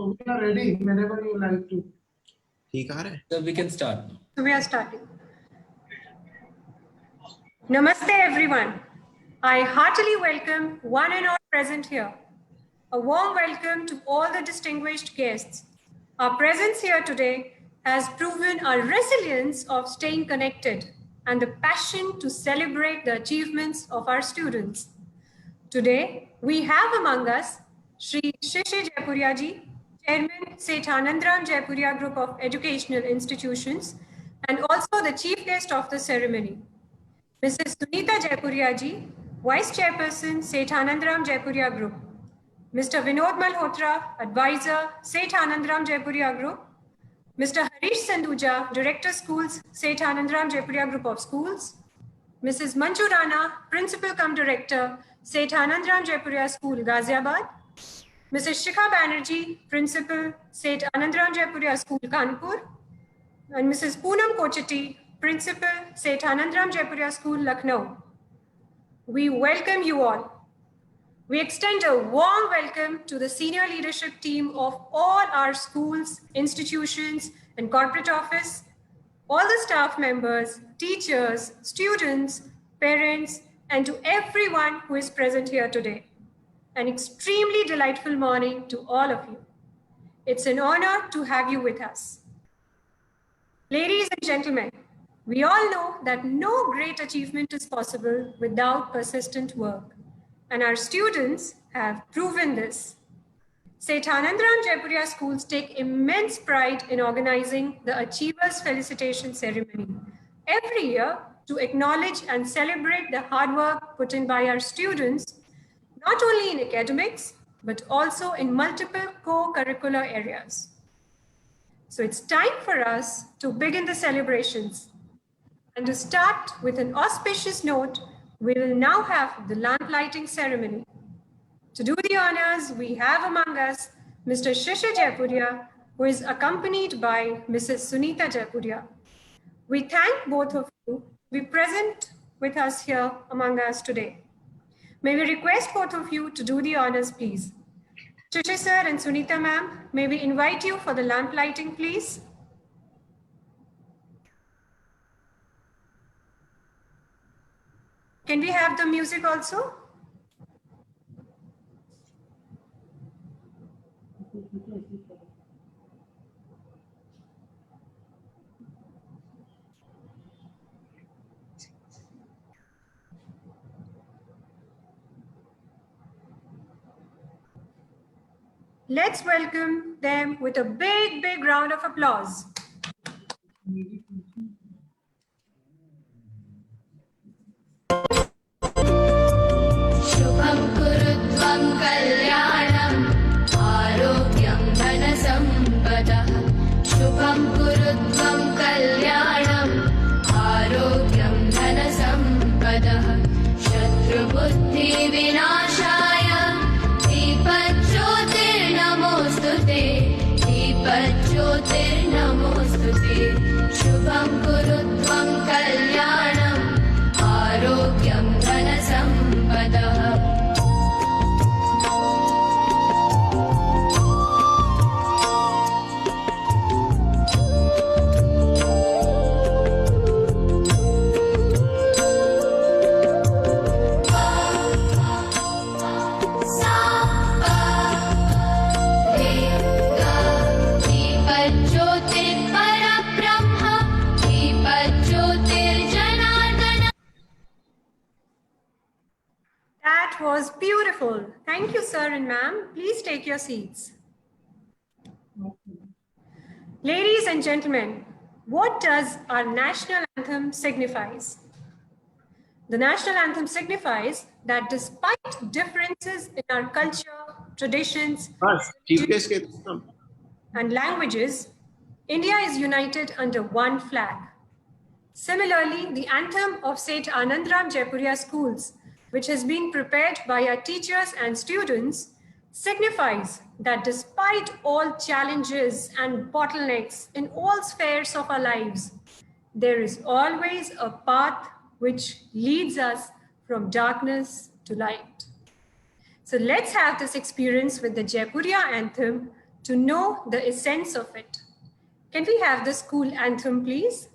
So we are ready whenever you like to. So we can start. So we are starting. Namaste everyone. I heartily welcome one and all present here. A warm welcome to all the distinguished guests. Our presence here today has proven our resilience of staying connected and the passion to celebrate the achievements of our students. Today, we have among us Shri Shishir Jaipuria ji, Chairman Seth Anandram Jaipuria Group of Educational Institutions, and also the chief guest of the ceremony. Mrs. Sunita Jaipuria ji, Vice Chairperson, Seth Anandram Jaipuria Group. Mr. Vinod Malhotra, Advisor, Seth Anandram Jaipuria Group. Mr. Harish Sanduja, Director Schools, Seth Anandram Jaipuria Group of Schools. Mrs. Manju Rana, Principal cum Director, Seth Anandram Jaipuria School, Ghaziabad. Mrs. Shikha Banerjee, Principal, Seth Anandram Jaipuria School, Kanpur. And Mrs. Poonam Kochati, Principal, Seth Anandram Jaipuria School, Lucknow. We welcome you all. We extend a warm welcome to the senior leadership team of all our schools, institutions, and corporate office, all the staff members, teachers, students, parents, and to everyone who is present here today. An extremely delightful morning to all of you. It's an honor to have you with us. Ladies and gentlemen, we all know that no great achievement is possible without persistent work, and our students have proven this. Seth Anandram Jaipuria schools take immense pride in organizing the Achievers Felicitation Ceremony every year to acknowledge and celebrate the hard work put in by our students, not only in academics, but also in multiple co-curricular areas. So it's time for us to begin the celebrations. And to start with an auspicious note, we will now have the lamp lighting ceremony. To do the honors, we have among us Mr. Shishir Jaipuria, who is accompanied by Mrs. Sunita Jaipuria. We thank both of you to be present with us here among us today. May we request both of you to do the honors, please. Shishir sir and Sunita ma'am, may we invite you for the lamp lighting, please. Can we have the music also? Let's welcome them with a big, big round of applause. Shubham kurutvam kalyanam arogyam dhanasampadah. Shubham kurutvam kalyanam arogyam dhanasampadah. Shatru buddhi vinashaya deepajyotir namostute. Deepajyotir namostute. Shubham kurutvam kalyanam आरोग्यं धनसम्पदः That was beautiful. Thank you, sir and ma'am. Please take your seats. Ladies and gentlemen, what does our national anthem signifies? The national anthem signifies that despite differences in our culture, traditions, and languages, India is united under one flag. Similarly, the anthem of Seth Anandram Jaipuria schools, which has been prepared by our teachers and students, signifies that despite all challenges and bottlenecks in all spheres of our lives, there is always a path which leads us from darkness to light. So let's have this experience with the Jaipuria anthem to know the essence of it. Can we have the school anthem, please?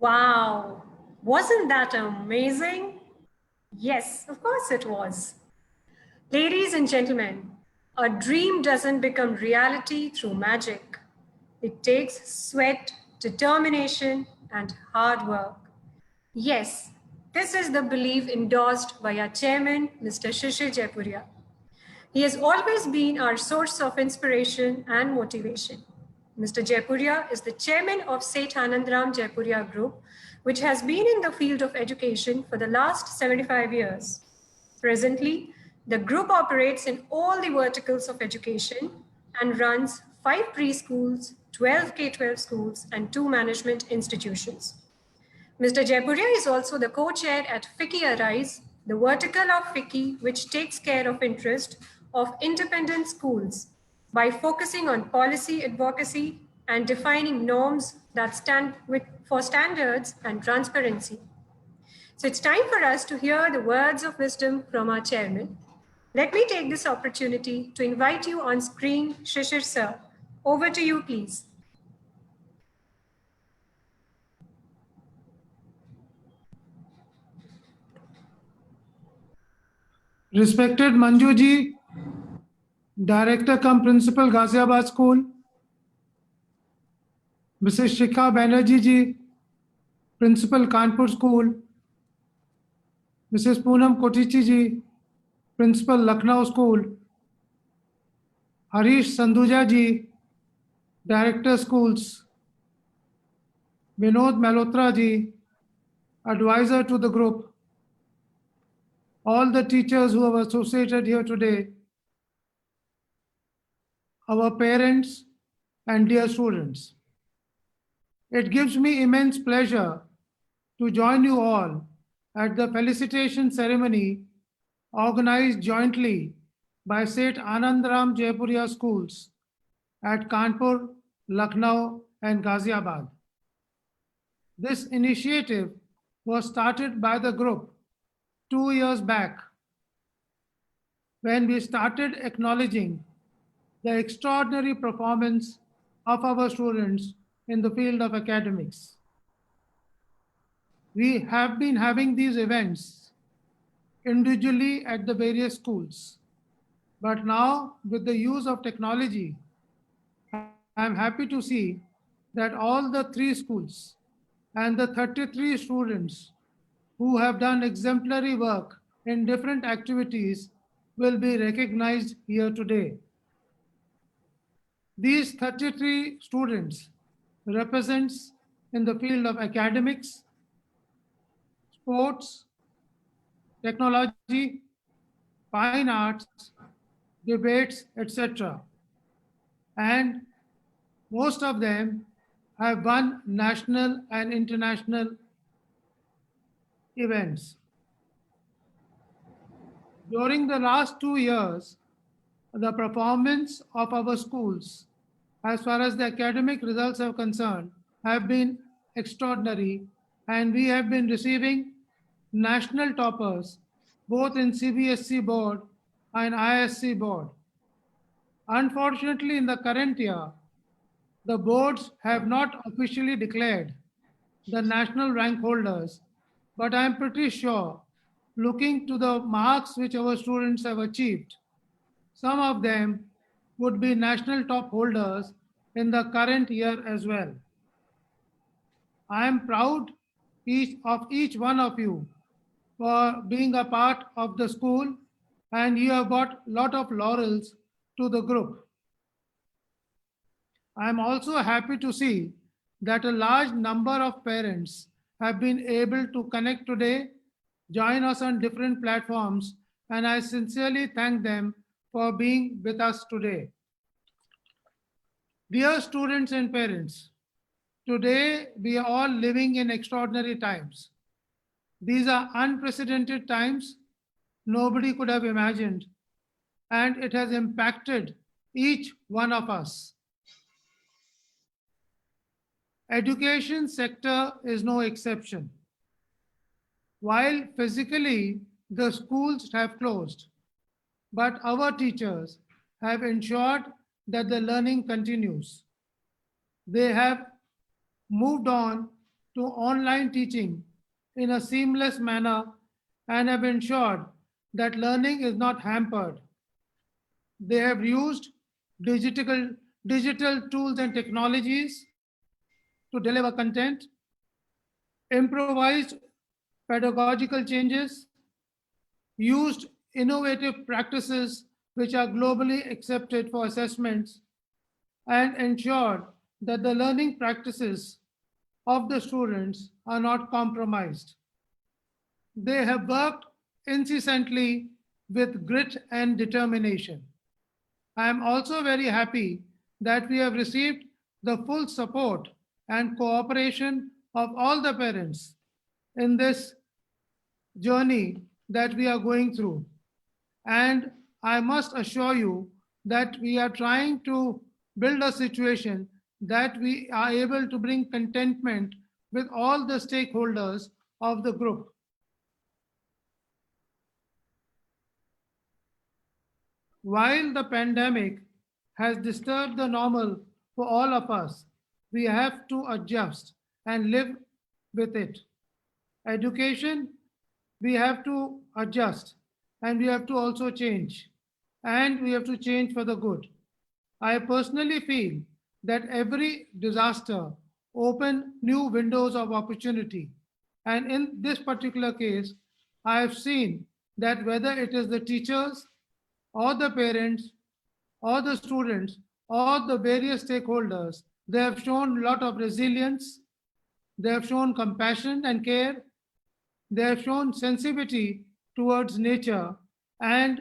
Wow, wasn't that amazing? Yes, of course it was. Ladies and gentlemen, a dream doesn't become reality through magic. It takes sweat, determination, and hard work. Yes, this is the belief endorsed by our chairman, Mr. Shishir Jaipuria. He has always been our source of inspiration and motivation. Mr. Jaipuria is the chairman of Seth Anandram Jaipuria Group, which has been in the field of education for the last 75 years. Presently, the group operates in all the verticals of education and runs 5 preschools, 12 K-12 schools, and 2 management institutions. Mr. Jaipuria is also the co-chair at FICCI Arise, the vertical of FICCI, which takes care of interest of independent schools by focusing on policy advocacy and defining norms that stand for standards and transparency. So it's time for us to hear the words of wisdom from our chairman. Let me take this opportunity to invite you on screen, Shishir sir. Over to you, please. Respected Manju ji, Director cum Principal Ghaziabad School, Mrs. Shikha Banerjee ji, Principal Kanpur School, Mrs. Poonam Kotichi ji, Principal Lucknow School, Harish Sandhuja ji, Director Schools, Vinod Malhotra ji, Advisor to the group, all the teachers who have associated here today, our parents and dear students. It gives me immense pleasure to join you all at the felicitation ceremony organized jointly by Seth Anandram Jaipuria schools at Kanpur, Lucknow, and Ghaziabad. This initiative was started by the group 2 years back when we started acknowledging the extraordinary performance of our students in the field of academics. We have been having these events individually at the various schools, but now with the use of technology, I'm happy to see that all the 3 schools and the 33 students who have done exemplary work in different activities will be recognized here today. These 33 students represents in the field of academics, sports, technology, fine arts, debates, etc. And most of them have won national and international events. During the last 2 years, the performance of our schools, as far as the academic results are concerned, have been extraordinary, and we have been receiving national toppers both in CBSE board and ISC board. Unfortunately, in the current year, the boards have not officially declared the national rank holders, but I am pretty sure, looking to the marks which our students have achieved, some of them would be national top holders in the current year as well. I am proud of each one of you for being a part of the school, and you have got a lot of laurels to the group. I am also happy to see that a large number of parents have been able to connect today, join us on different platforms, and I sincerely thank them for being with us today. Dear students and parents, today we are all living in extraordinary times. These are unprecedented times nobody could have imagined, and it has impacted each one of us. Education sector is no exception. While physically the schools have closed, but our teachers have ensured that the learning continues. They have moved on to online teaching in a seamless manner and have ensured that learning is not hampered. They have used digital tools and technologies to deliver content, improvised pedagogical changes, used innovative practices which are globally accepted for assessments, and ensured that the learning practices of the students are not compromised. They have worked incessantly with grit and determination. I am also very happy that we have received the full support and cooperation of all the parents in this journey that we are going through. And I must assure you that we are trying to build a situation that we are able to bring contentment with all the stakeholders of the group. While the pandemic has disturbed the normal for all of us, we have to adjust and live with it. Education, we have to adjust and we have to also change. And we have to change for the good. I personally feel that every disaster opens new windows of opportunity. And in this particular case, I have seen that whether it is the teachers or the parents or the students or the various stakeholders, they have shown a lot of resilience, they have shown compassion and care, they have shown sensitivity towards nature, and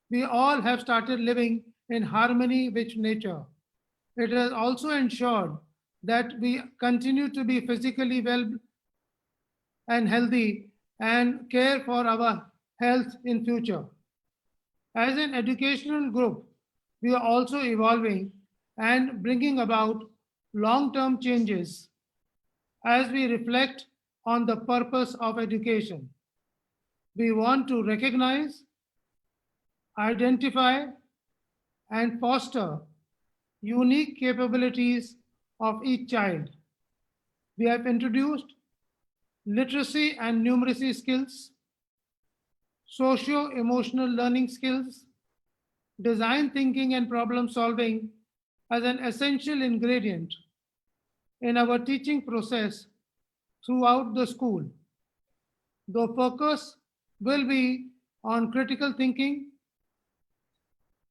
we all have started living in harmony with nature. It has also ensured that we continue to be physically well and healthy and care for our health in future. As an educational group, we are also evolving and bringing about long-term changes as we reflect on the purpose of education. We want to recognize, identify, and foster unique capabilities of each child. We have introduced literacy and numeracy skills, socio-emotional learning skills, design thinking and problem solving as an essential ingredient in our teaching process throughout the school. The focus will be on critical thinking,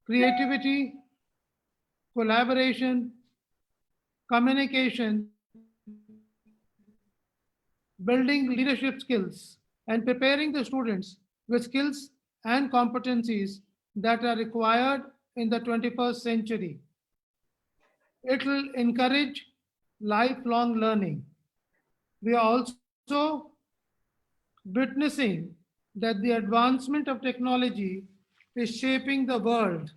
creativity, collaboration, communication, building leadership skills, and preparing the students with skills and competencies that are required in the 21st century. It will encourage lifelong learning. We are also witnessing that the advancement of technology is shaping the world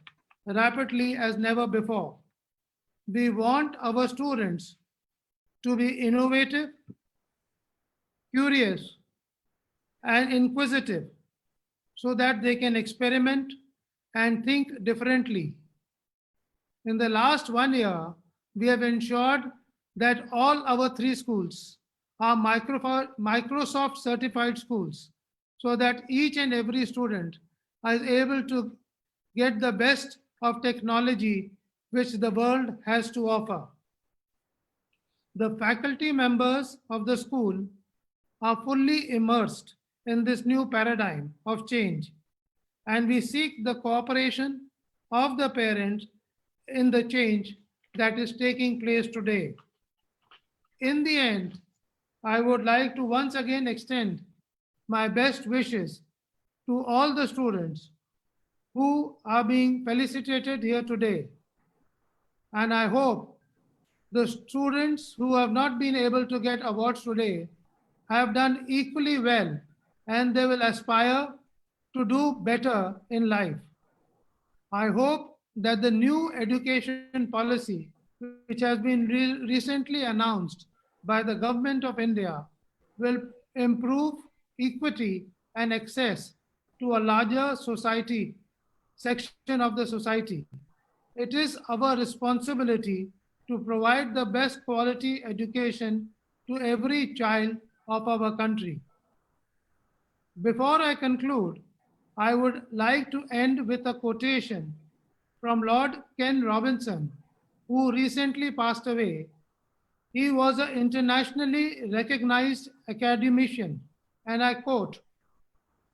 rapidly as never before. We want our students to be innovative, curious, and inquisitive so that they can experiment and think differently. In the last 1 year, we have ensured that all our 3 schools are Microsoft certified schools so that each and every student is able to get the best of technology which the world has to offer. The faculty members of the school are fully immersed in this new paradigm of change, and we seek the cooperation of the parents in the change that is taking place today. In the end, I would like to once again extend my best wishes to all the students who are being felicitated here today. And I hope the students who have not been able to get awards today have done equally well, and they will aspire to do better in life. I hope that the new education policy, which has been recently announced by the government of India, will improve equity and access to a larger society, section of the society. It is our responsibility to provide the best quality education to every child of our country. Before I conclude, I would like to end with a quotation from Lord Ken Robinson, who recently passed away. He was an internationally recognized academician, and I quote,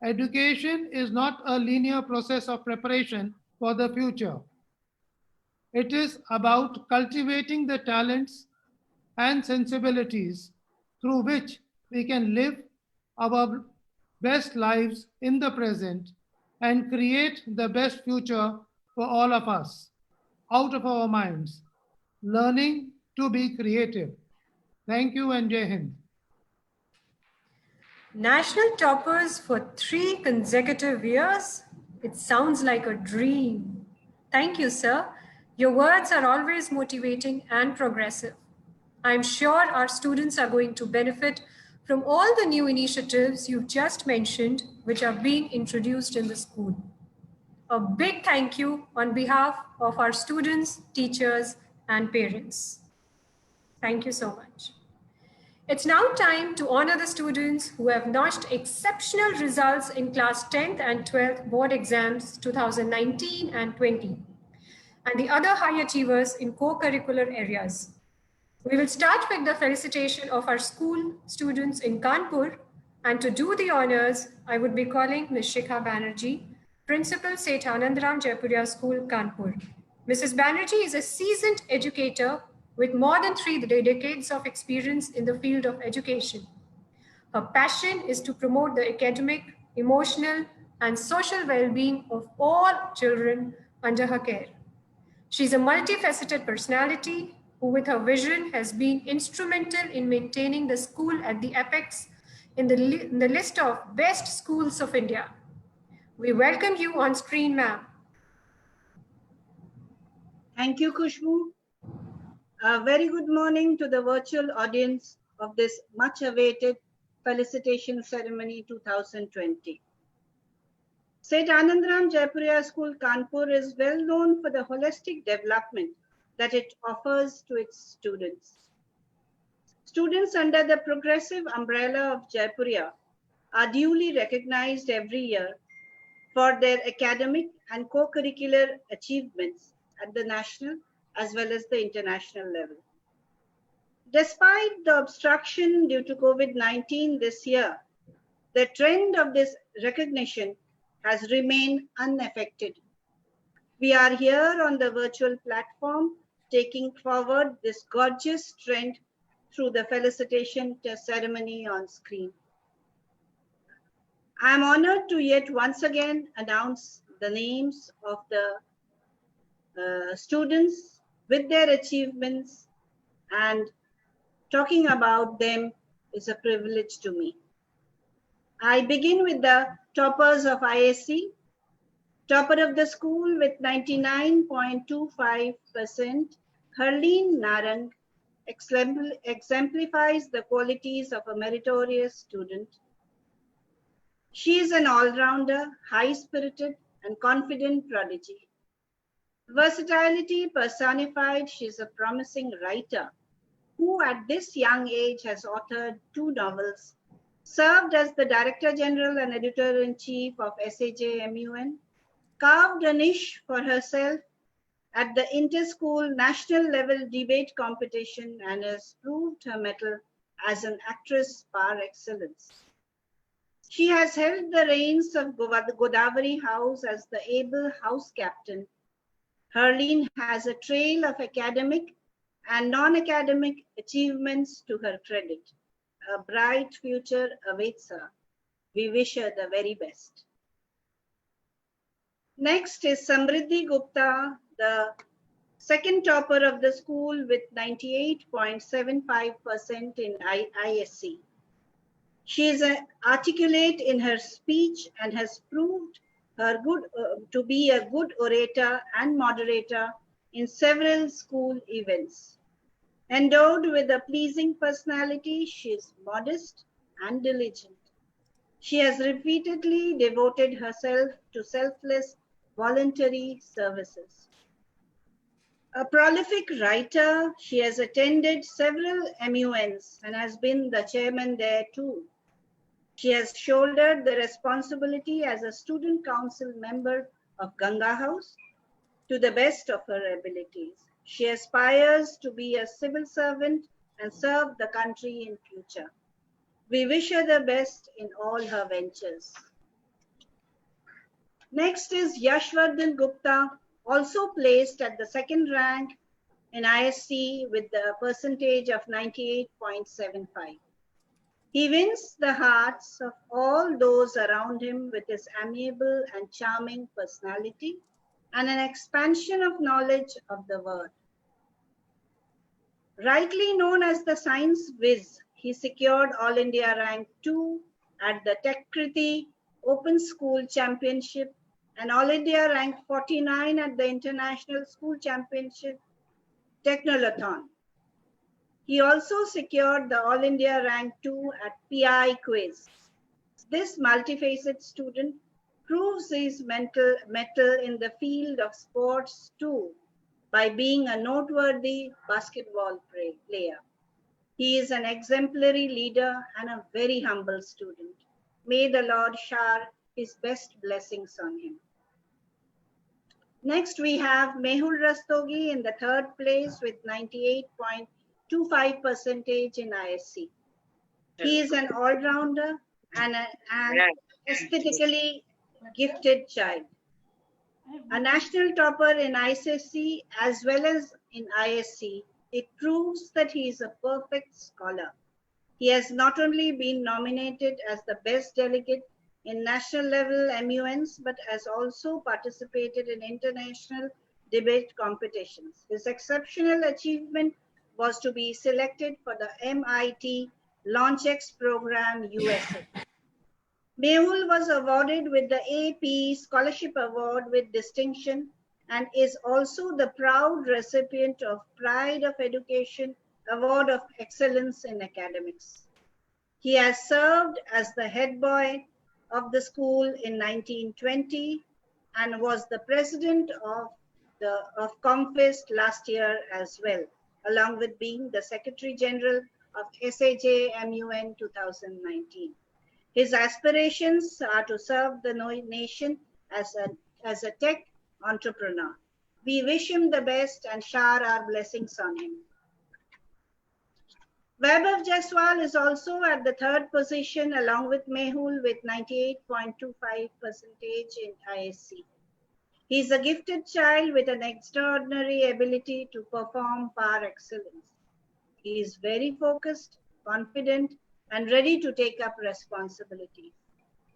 "Education is not a linear process of preparation for the future. It is about cultivating the talents and sensibilities through which we can live our best lives in the present and create the best future for all of us out of our minds, learning to be creative. Thank you and Jai Hind. National toppers for 3 consecutive years? It sounds like a dream. Thank you, sir. Your words are always motivating and progressive. I'm sure our students are going to benefit from all the new initiatives you've just mentioned, which are being introduced in the school. A big thank you on behalf of our students, teachers, and parents. Thank you so much. It's now time to honor the students who have notched exceptional results in class 10th and 12th board exams 2019 and 20, and the other high achievers in co-curricular areas. We will start with the felicitation of our school students in Kanpur, and to do the honors, I would be calling Ms. Shikha Banerjee, Principal Seth Anandram Jaipuria School, Kanpur. Mrs. Banerjee is a seasoned educator with more than 3 decades of experience in the field of education. Her passion is to promote the academic, emotional, and social well-being of all children under her care. She's a multifaceted personality who, with her vision, has been instrumental in maintaining the school at the apex in the list of best schools of India. We welcome you on screen, ma'am. Thank you, Khushbu. A very good morning to the virtual audience of this much awaited felicitation ceremony 2020. Seth Anandram Jaipuria School, Kanpur is well known for the holistic development that it offers to its students. Students under the progressive umbrella of Jaipuria are duly recognized every year for their academic and co-curricular achievements at the national as well as the international level. Despite the obstruction due to COVID-19 this year, the trend of this recognition has remained unaffected. We are here on the virtual platform taking forward this gorgeous trend through the felicitation ceremony on screen. I am honored to yet once again announce the names of the students with their achievements, and talking about them is a privilege to me. I begin with the toppers of ISC. Topper of the school with 99.25%, Harleen Narang exemplifies the qualities of a meritorious student. She is an all-rounder, high-spirited, and confident prodigy. Versatility personified, she is a promising writer who at this young age has authored 2 novels, served as the Director General and Editor-in-Chief of SAJ-MUN, carved a niche for herself at the inter-school national level debate competition, and has proved her mettle as an actress par excellence. She has held the reins of Godavari House as the able house captain. Harleen has a trail of academic and non-academic achievements to her credit. A bright future awaits her. We wish her the very best. Next is Samriddhi Gupta, the second topper of the school with 98.75% in ISC. She is articulate in her speech and has proved her to be a good orator and moderator in several school events. Endowed with a pleasing personality, she is modest and diligent. She has repeatedly devoted herself to selfless voluntary services. A prolific writer, she has attended several MUNs and has been the chairman there too. She has shouldered the responsibility as a student council member of Ganga House to the best of her abilities. She aspires to be a civil servant and serve the country in future. We wish her the best in all her ventures. Next is Yashvardhan Gupta, also placed at the second rank in ISC with the percentage of 98.75. He wins the hearts of all those around him with his amiable and charming personality and an expansion of knowledge of the world. Rightly known as the Science Whiz, he secured All India Rank 2 at the Techkriti Open School Championship and All India Rank 49 at the International School Championship Technolothon. He also secured the All India Rank 2 at PI Quiz. This multifaceted student proves his mettle in the field of sports too by being a noteworthy basketball player. He is an exemplary leader and a very humble student. May the Lord shower his best blessings on him. Next, we have Mehul Rastogi in the third place with 98.25% in ISC. He is an all-rounder and an aesthetically gifted child. A national topper in ICSE as well as in ISC, it proves that he is a perfect scholar. He has not only been nominated as the best delegate in national level MUNs, but has also participated in international debate competitions. His exceptional achievement was to be selected for the MIT LaunchX program USA. Mehul was awarded with the AP Scholarship Award with distinction and is also the proud recipient of Pride of Education Award of Excellence in Academics. He has served as the head boy of the school in 1920 and was the president of ComFest last year as well, along with being the Secretary General of SAJ MUN 2019. His aspirations are to serve the nation as a tech entrepreneur. We wish him the best and shower our blessings on him. Vaibhav Jaiswal is also at the third position along with Mehul with 98.25% in ISC. He is a gifted child with an extraordinary ability to perform par excellence. He is very focused, confident, and ready to take up responsibility.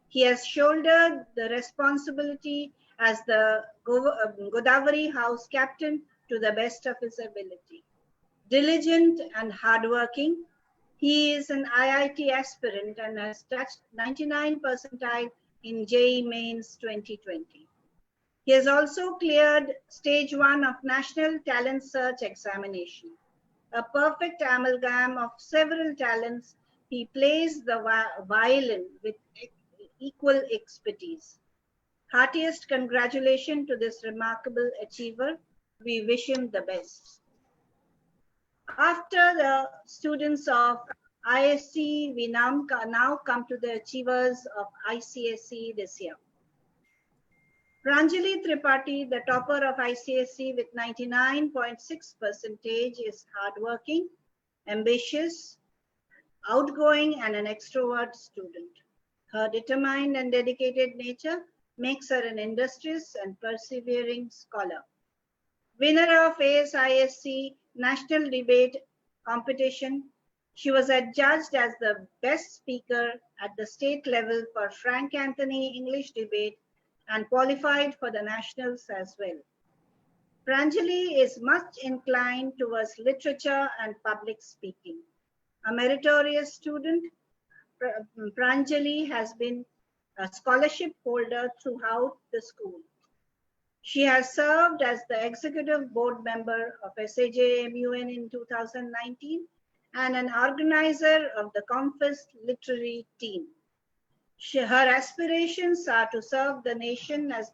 He has shouldered the responsibility as the Godavari House captain to the best of his ability. Diligent and hardworking, he is an IIT aspirant and has touched 99 percentile in JEE Mains 2020. He has also cleared stage 1 of National Talent Search Examination. A perfect amalgam of several talents, he plays the violin with equal expertise. Heartiest congratulations to this remarkable achiever. We wish him the best. After the students of ISC, we now come to the achievers of ICSE this year. Pranjali Tripathi, the topper of ICSE with 99.6%, is hardworking, ambitious, outgoing, and an extrovert student. Her determined and dedicated nature makes her an industrious and persevering scholar. Winner of ASISC National Debate Competition, she was adjudged as the best speaker at the state level for Frank Anthony English debate and qualified for the nationals as well. Pranjali is much inclined towards literature and public speaking. A meritorious student, Pranjali has been a scholarship holder throughout the school. She has served as the executive board member of SAJ MUN in 2019 and an organizer of the ComFest literary team. Her aspirations are to serve the nation as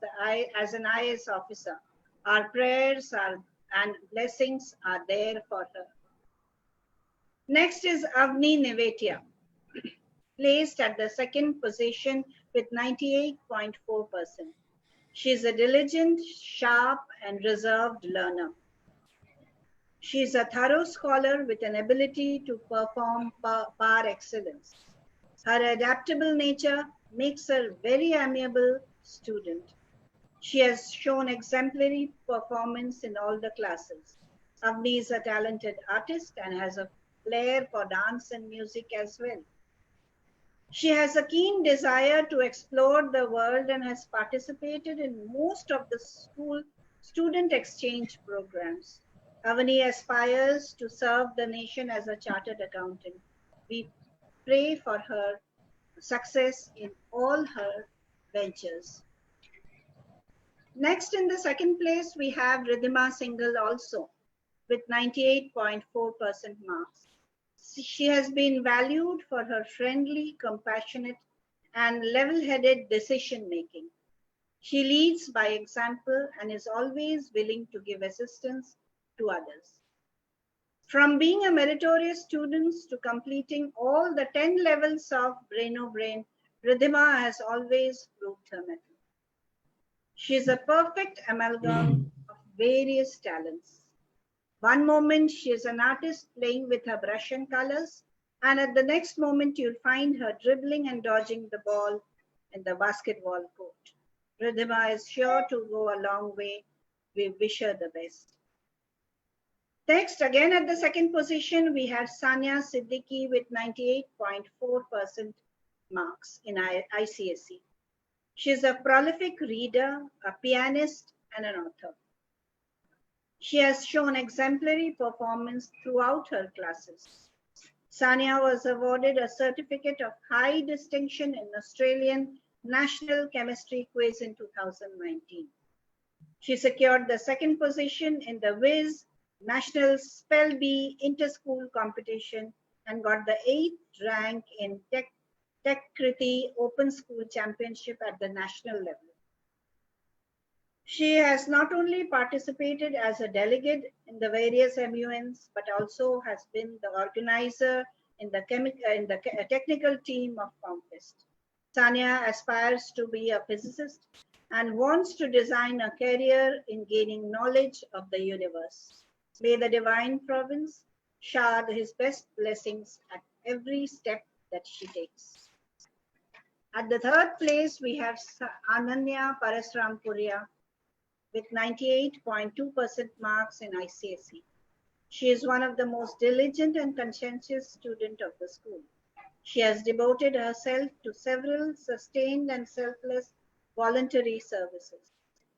an IAS officer. Our prayers and blessings are there for her. Next is Avni Nevetia, placed at the second position with 98.4%. She is a diligent, sharp, and reserved learner. She is a thorough scholar with an ability to perform par excellence. Her adaptable nature makes her a very amiable student. She has shown exemplary performance in all the classes. Avni is a talented artist and has a flair for dance and music as well. She has a keen desire to explore the world and has participated in most of the school student exchange programs. Avani aspires to serve the nation as a chartered accountant. We pray for her success in all her ventures. Next, in the second place, we have Ridhima Singhal also with 98.4% marks. She has been valued for her friendly, compassionate, and level-headed decision making. She leads by example and is always willing to give assistance to others. From being a meritorious student to completing all the 10 levels of Braino Brain, Ridhima has always proved her mettle. She is a perfect amalgam of various talents. One moment she is an artist playing with her brush and colors, and at the next moment you'll find her dribbling and dodging the ball in the basketball court. Ridhima is sure to go a long way. We wish her the best. Next, again at the second position, we have Sania Siddiqui with 98.4% marks in ICSE. She is a prolific reader, a pianist, and an author. She has shown exemplary performance throughout her classes. Sania was awarded a certificate of high distinction in Australian National Chemistry Quiz in 2019. She secured the second position in the WIS National Spell Bee Inter-School Competition and got the 8th rank in Tech Kriti Open School Championship at the national level. She has not only participated as a delegate in the various MUNs, but also has been the organizer in the technical team of COMFEST. Sania aspires to be a physicist and wants to design a career in gaining knowledge of the universe. May the divine province shower his best blessings at every step that she takes. At the third place, we have Ananya Parasrampuria with 98.2% marks in ICSE. She is one of the most diligent and conscientious students of the school. She has devoted herself to several sustained and selfless voluntary services.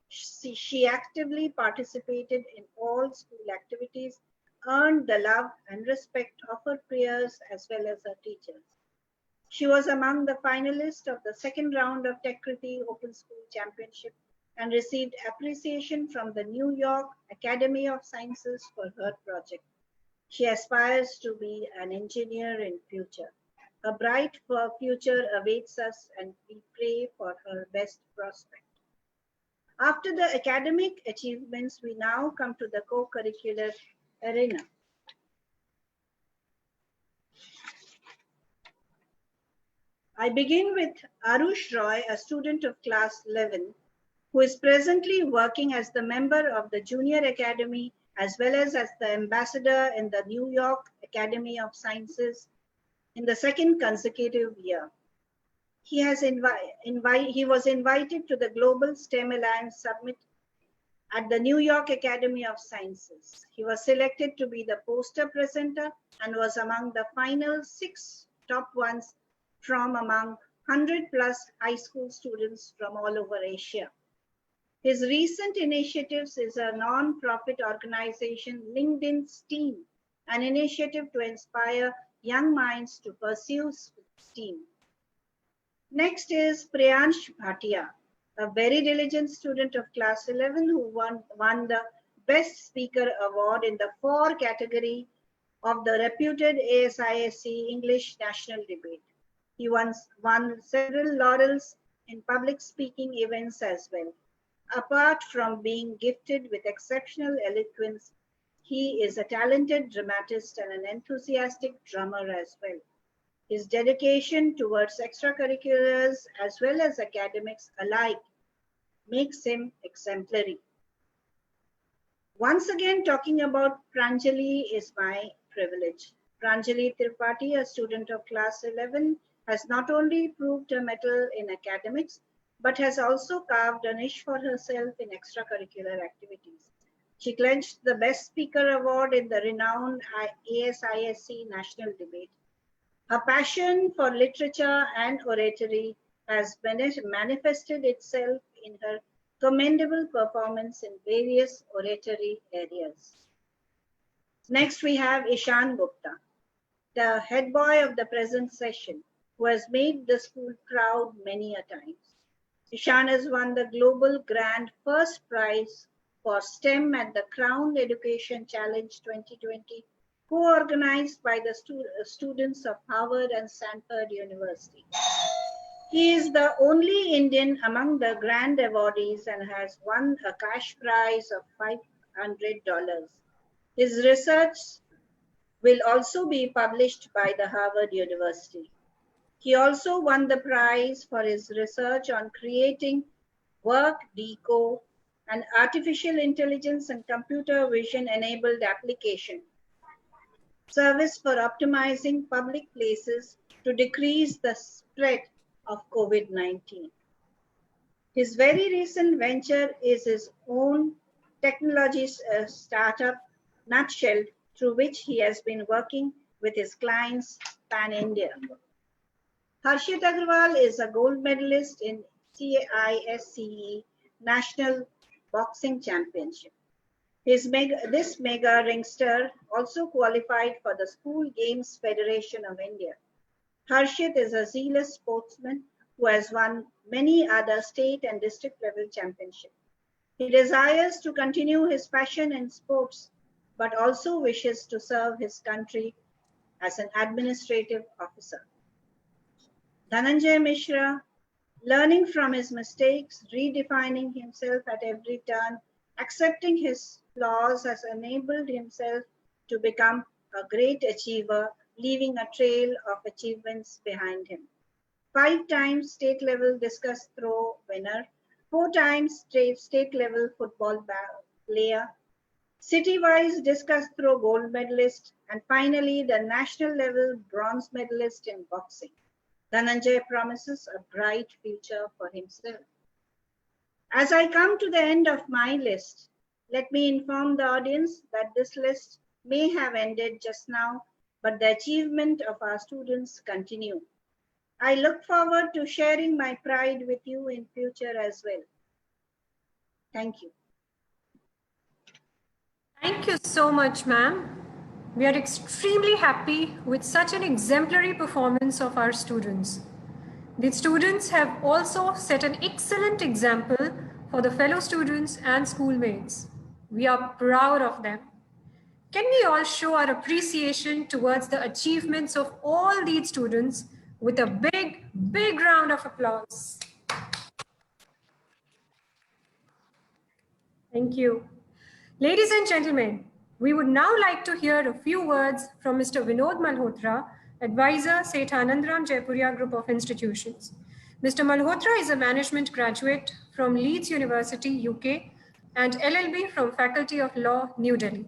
She actively participated in all school activities, earned the love and respect of her peers as well as her teachers. She was among the finalists of the second round of Tech Kriti Open School Championship and received appreciation from the New York Academy of Sciences for her project. She aspires to be an engineer in future. A bright future awaits us and we pray for her best prospect. After the academic achievements, we now come to the co-curricular arena. I begin with Arush Roy, a student of class 11, who is presently working as the member of the Junior Academy as well as the ambassador in the New York Academy of Sciences in the second consecutive year. He was invited to the Global STEM Alliance Summit at the New York Academy of Sciences. He was selected to be the poster presenter and was among the final 6 top ones from among 100 plus high school students from all over Asia. His recent initiatives is a non-profit organization, LinkedIn STEAM, an initiative to inspire young minds to pursue STEAM. Next is Priyansh Bhatia, a very diligent student of class 11 who won the Best Speaker Award in the 4 category of the reputed ASISC English National Debate. He won several laurels in public speaking events as well. Apart from being gifted with exceptional eloquence, he is a talented dramatist and an enthusiastic drummer as well. His dedication towards extracurriculars as well as academics alike makes him exemplary. Once again, talking about Pranjali is my privilege. Pranjali Tripathi, a student of class 11, has not only proved her mettle in academics, but has also carved a niche for herself in extracurricular activities. She clinched the Best Speaker Award in the renowned ASISC National Debate. Her passion for literature and oratory has manifested itself in her commendable performance in various oratory areas. Next, we have Ishan Gupta, the head boy of the present session, who has made the school proud many a times. Ishan has won the Global Grand First Prize for STEM at the Crown Education Challenge 2020, co-organized by the students of Harvard and Stanford University. He is the only Indian among the grand awardees and has won a cash prize of $500. His research will also be published by the Harvard University. He also won the prize for his research on creating WorkDeco, an artificial intelligence and computer vision enabled application service for optimizing public places to decrease the spread of COVID-19. His very recent venture is his own technology startup, Nutshell, through which he has been working with his clients pan-India. Harshit Agrawal is a gold medalist in CISCE National Boxing Championship. This mega ringster also qualified for the School Games Federation of India. Harshit is a zealous sportsman who has won many other state and district level championships. He desires to continue his passion in sports, but also wishes to serve his country as an administrative officer. Dhananjay Mishra, learning from his mistakes, redefining himself at every turn, accepting his flaws, has enabled himself to become a great achiever, leaving a trail of achievements behind him. 5 times state level discus throw winner, 4 times state level football player, city-wise discus throw gold medalist, and finally the national level bronze medalist in boxing. Dhananjay promises a bright future for himself. As I come to the end of my list, let me inform the audience that this list may have ended just now, but the achievement of our students continue. I look forward to sharing my pride with you in future as well. Thank you. Thank you so much, ma'am. We are extremely happy with such an exemplary performance of our students. The students have also set an excellent example for the fellow students and schoolmates. We are proud of them. Can we all show our appreciation towards the achievements of all these students with a big, big round of applause? Thank you. Ladies and gentlemen, we would now like to hear a few words from Mr. Vinod Malhotra, advisor, Seth Anandram Jaipuria Group of Institutions. Mr. Malhotra is a management graduate from Leeds University, UK, and LLB from Faculty of Law, New Delhi.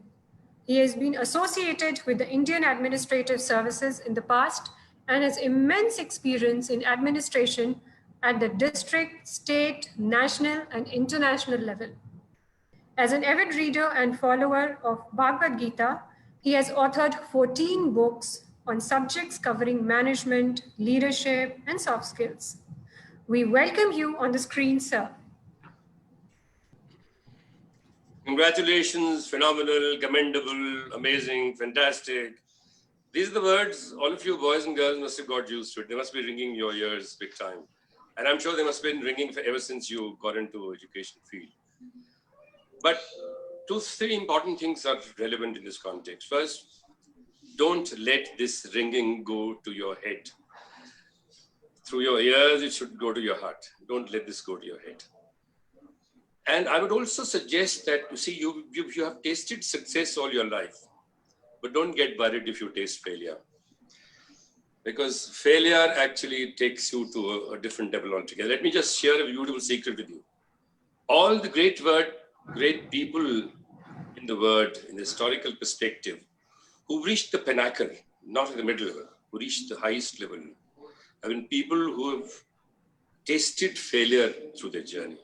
He has been associated with the Indian Administrative Services in the past and has immense experience in administration at the district, state, national, and international level. As an avid reader and follower of Bhagavad Gita, he has authored 14 books on subjects covering management, leadership, and soft skills. We welcome you on the screen, sir. Congratulations, phenomenal, commendable, amazing, fantastic. These are the words all of you boys and girls must have got used to it. They must be ringing your ears big time. And I'm sure they must have been ringing ever since you got into education field. But 2-3 important things are relevant in this context. First, don't let this ringing go to your head. Through your ears, it should go to your heart. Don't let this go to your head. And I would also suggest that, you see, you have tasted success all your life, but don't get worried if you taste failure. Because failure actually takes you to a different level altogether. Let me just share a beautiful secret with you. All the great people in the world, in the historical perspective, who reached the pinnacle, not in the middle level, who reached the highest level, have been people who have tasted failure through their journey.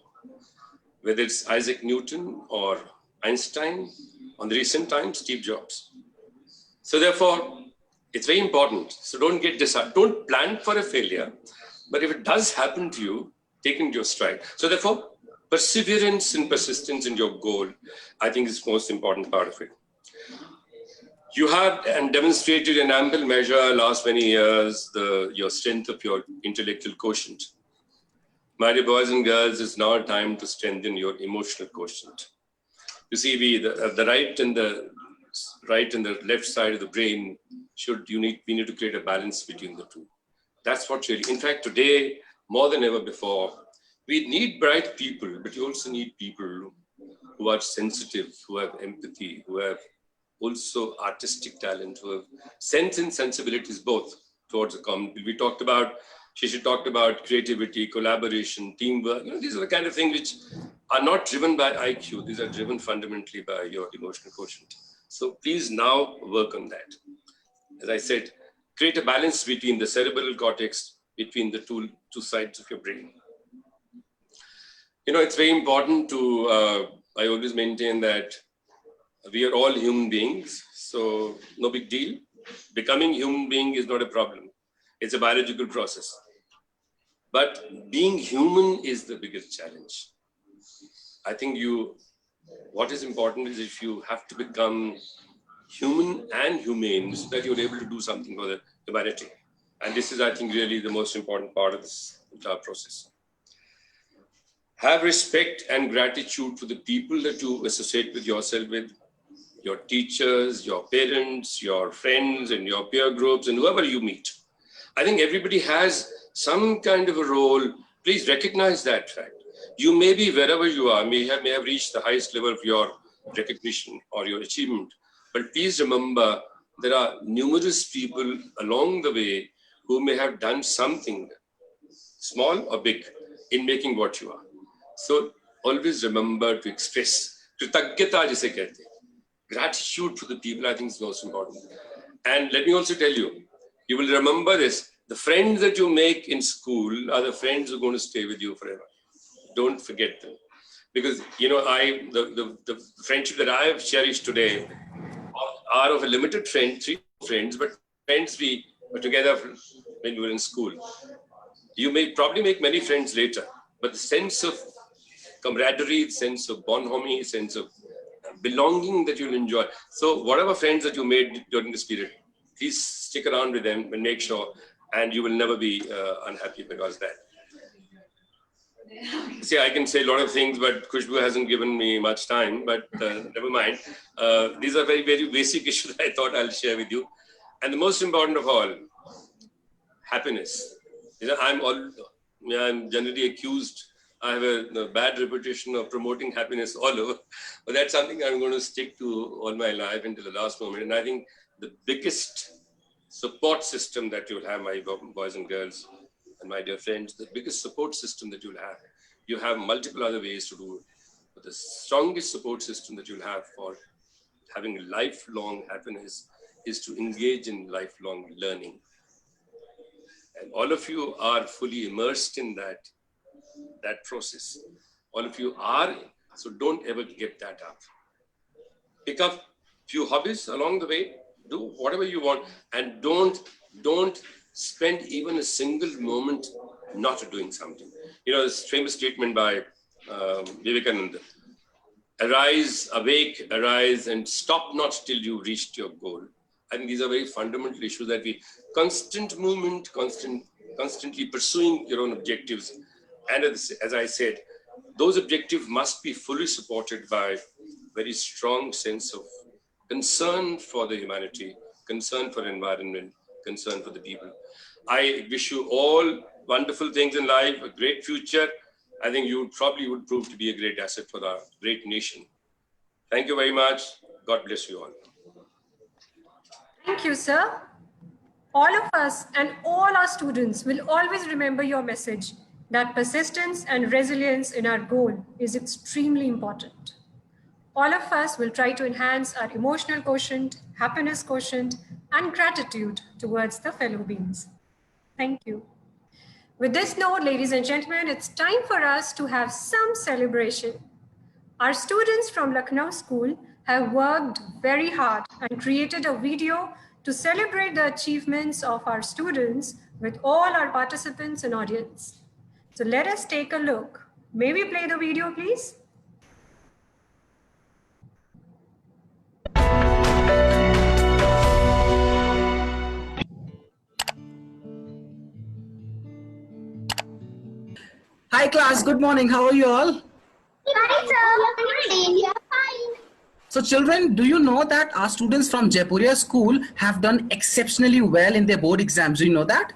Whether it's Isaac Newton or Einstein, on the recent times, Steve Jobs. So therefore, it's very important. So don't get disheartened. Don't plan for a failure. But if it does happen to you, take it into your stride. So therefore, perseverance and persistence in your goal, I think is the most important part of it. You have and demonstrated in ample measure last many years your strength of your intellectual quotient. My dear boys and girls, it's now time to strengthen your emotional quotient. You see, the right and the left side of the brain we need to create a balance between the two. That's what really, in fact, today, more than ever before, we need bright people, but you also need people who are sensitive, who have empathy, who have also artistic talent, who have sense and sensibilities both towards the common. She talked about creativity, collaboration, teamwork. These are the kind of things which are not driven by IQ. These are driven fundamentally by your emotional quotient. So please now work on that. As I said, create a balance between the cerebral cortex, between the two sides of your brain. It's very important to, I always maintain that we are all human beings, so no big deal. Becoming human being is not a problem. It's a biological process. But being human is the biggest challenge. I think what is important is if you have to become human and humane so that you're able to do something for the humanity. And this is, I think, really the most important part of this entire process. Have respect and gratitude for the people that you associate with yourself with, your teachers, your parents, your friends, and your peer groups, and whoever you meet. I think everybody has some kind of a role. Please recognize that fact. You may be wherever you are, may have reached the highest level of your recognition or your achievement. But please remember, there are numerous people along the way who may have done something, small or big, in making what you are. So always remember to express kritagyata, jise kehte. Gratitude for the people, I think, is most important. And let me also tell you, you will remember this. The friends that you make in school are the friends who are going to stay with you forever. Don't forget them. Because, the friendship that I have cherished today are of a limited friend, 3 friends, but friends we were together when we were in school. You may probably make many friends later, but the sense of camaraderie, sense of bonhomie, sense of belonging that you'll enjoy. So whatever friends that you made during this period, please stick around with them and make sure, and you will never be unhappy because of that. See, I can say a lot of things, but Khushbu hasn't given me much time, but never mind. These are very, very basic issues I thought I'll share with you. And the most important of all, happiness. I'm generally accused, I have a bad reputation of promoting happiness all over, but that's something I'm going to stick to all my life until the last moment. And I think the biggest support system that you'll have, my boys and girls, and my dear friends, the biggest support system that you'll have, you have multiple other ways to do it, but the strongest support system that you'll have for having lifelong happiness is to engage in lifelong learning. And all of you are fully immersed in that process. All of you are, so don't ever give that up. Pick up few hobbies along the way, do whatever you want, and don't spend even a single moment not doing something. This famous statement by Vivekananda, arise, awake, arise, and stop not till you reached your goal. I think these are very fundamental issues that constant movement, constantly pursuing your own objectives. And as I said, those objectives must be fully supported by very strong sense of concern for the humanity, concern for the environment, concern for the people. I wish you all wonderful things in life, a great future. I think you probably would prove to be a great asset for our great nation. Thank you very much. God bless you all. Thank you, sir. All of us and all our students will always remember your message that persistence and resilience in our goal is extremely important. All of us will try to enhance our emotional quotient, happiness quotient, and gratitude towards the fellow beings. Thank you. With this note, ladies and gentlemen, it's time for us to have some celebration. Our students from Lucknow School have worked very hard and created a video to celebrate the achievements of our students with all our participants and audience. So let us take a look. May we play the video, please? Hi class, good morning. How are you all? So children, do you know that our students from Jaipuria school have done exceptionally well in their board exams? Do you know that?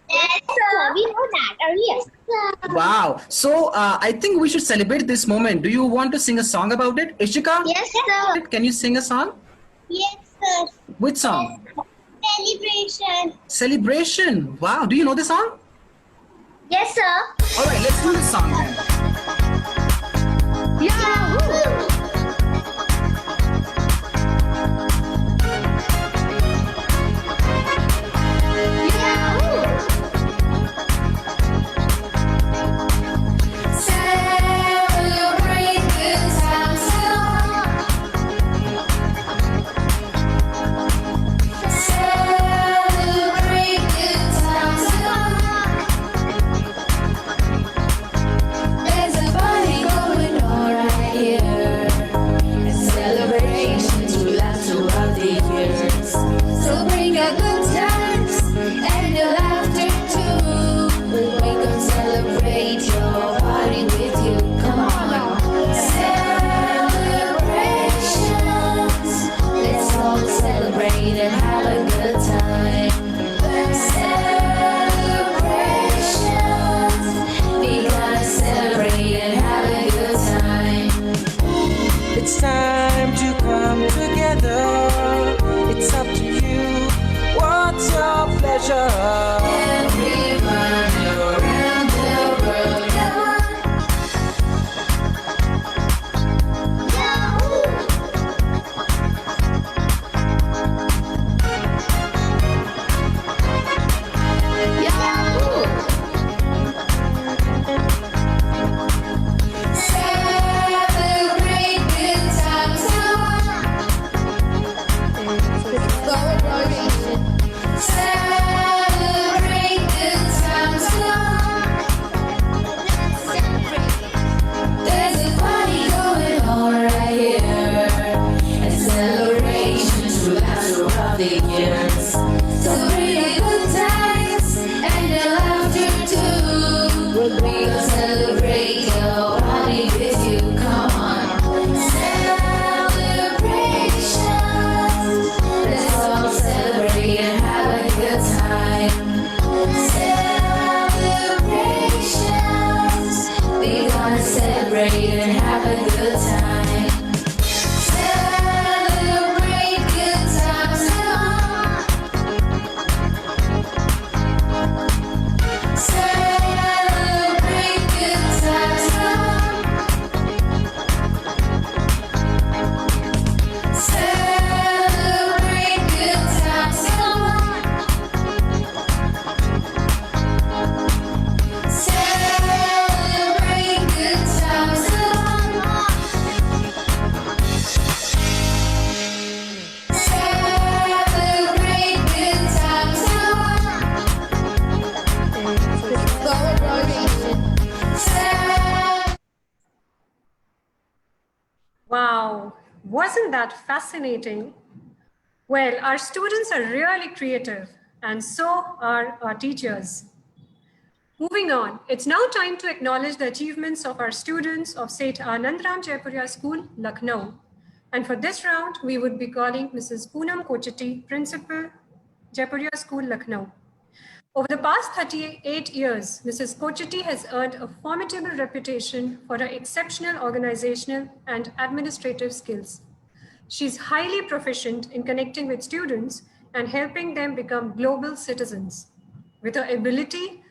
Yes, sir. We know that. Yes, sir. Wow. So I think we should celebrate this moment. Do you want to sing a song about it? Ishika? Yes, sir. Can you sing a song? Yes, sir. Which song? Celebration. Celebration. Wow. Do you know the song? Yes, sir. All right, let's do this song then. Yahoo! Celebrate good times Celebrate good times There's a party going on right here. A celebration to last throughout the years. So bring your good times and your laughter too. We can celebrate your party with you. Come on. Celebrations. Let's all celebrate and have a good time. Celebrations. We gotta celebrate and have a good time. It's time to come together. It's up to you. What's your pleasure? Everyone around the world, come on. Yahoo! Yahoo! Celebrate good times, come on. Celebrate good times, come on. There's a party going on right here. A celebration to last throughout the years. So bring your good times and your laughter too. We will celebrate your party with you. Come on. Celebrations. Let's all celebrate and have a good time. Celebrations. We gonna celebrate and have a good time. Celebrate good times, come on. Celebrate good times, come on. Celebrate good times, come on. Celebrate good times, come on. Celebrate good times, come on. Wow, wasn't that fascinating? Well, our students are really creative, and so are our teachers. Moving on, it's now time to acknowledge the achievements of our students of St. Anandram Jaipuria School, Lucknow. And for this round, we would be calling Mrs. Poonam Kochati, Principal, Jaipuria School, Lucknow. Over the past 38 years, Mrs. Kochati has earned a formidable reputation for her exceptional organizational and administrative skills. She's highly proficient in connecting with students and helping them become global citizens. With her ability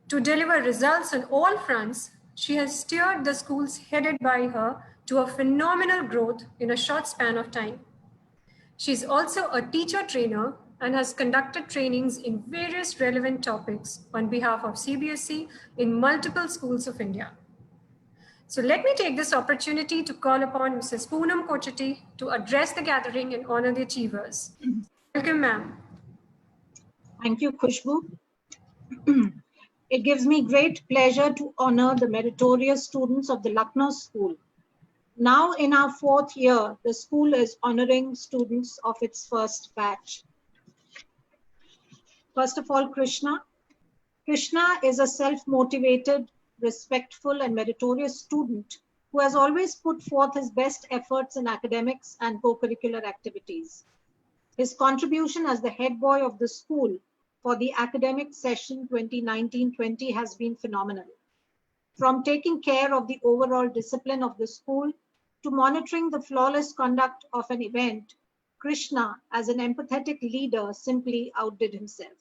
to deliver results on all fronts, she has steered the schools headed by her to a phenomenal growth in a short span of time. She's also a teacher trainer and has conducted trainings in various relevant topics on behalf of CBSE in multiple schools of India. So let me take this opportunity to call upon Mrs. Poonam Kochati to address the gathering and honor the achievers. Welcome, ma'am. Thank you, Khushbu. It gives me great pleasure to honor the meritorious students of the Lucknow School. Now in our 4th year, the school is honoring students of its first batch. First of all, Krishna. Krishna is a self-motivated, respectful and meritorious student who has always put forth his best efforts in academics and co-curricular activities. His contribution as the head boy of the school for the academic session 2019-20 has been phenomenal. From taking care of the overall discipline of the school to monitoring the flawless conduct of an event, Krishna, as an empathetic leader, simply outdid himself.